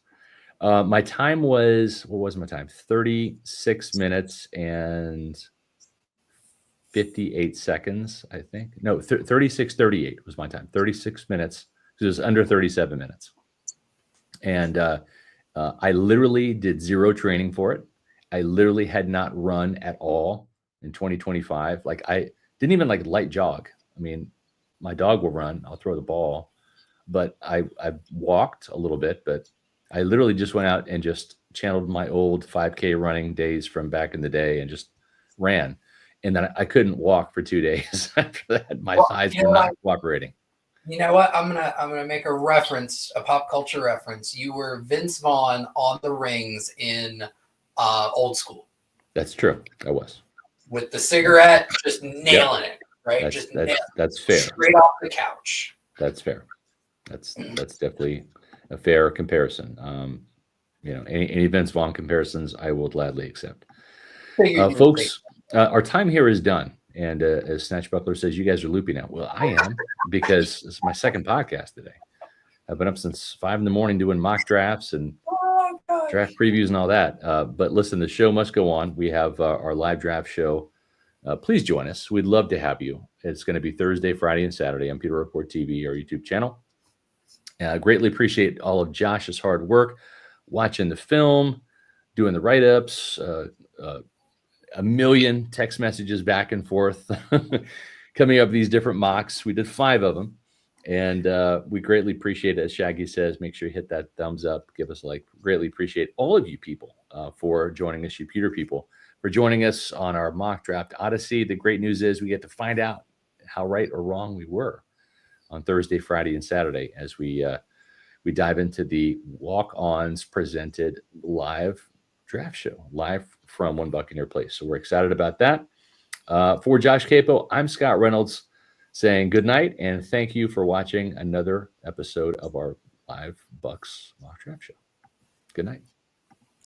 S1: My time was, what was my time? 36 minutes and 58 seconds, I think. No, 36:38 was my time. 36 minutes. It was under 37 minutes. And I literally did zero training for it. I literally had not run at all in 2025. Like I didn't even light jog. I mean, my dog will run. I'll throw the ball. But I walked a little bit, but I literally just went out and just channeled my old 5K running days from back in the day and just ran. And then I couldn't walk for 2 days after that. My thighs were not cooperating.
S2: You know what? I'm gonna make a reference, a pop culture reference. You were Vince Vaughn on the rings in Old School.
S1: That's true. I was.
S2: With the cigarette, just nailing it, right?
S1: That's fair.
S2: Straight off the couch.
S1: That's fair. That's definitely a fair comparison. Any Vince Vaughn comparisons, I will gladly accept. Folks, our time here is done. And as Snatch Buckler says, you guys are loopy now. Well, I am, because it's my second podcast today. I've been up since 5 a.m. doing mock drafts and draft previews and all that. But listen, the show must go on. We have our live draft show. Please join us. We'd love to have you. It's going to be Thursday, Friday, and Saturday on Pewter Report TV, our YouTube channel. Greatly appreciate all of Josh's hard work, watching the film, doing the write-ups, a million text messages back and forth, coming up with these different mocks. We did 5 of them, and we greatly appreciate it. As Shaggy says, make sure you hit that thumbs up, give us a like. Greatly appreciate all of you people for joining us, you Pewter people, for joining us on our mock draft odyssey. The great news is we get to find out how right or wrong we were on Thursday, Friday, and Saturday as we dive into the walk-ons presented live draft show, live from One Buccaneer Place. So we're excited about that. For Josh Capo, I'm Scott Reynolds saying good night and thank you for watching another episode of our live Bucs mock draft show. Good night.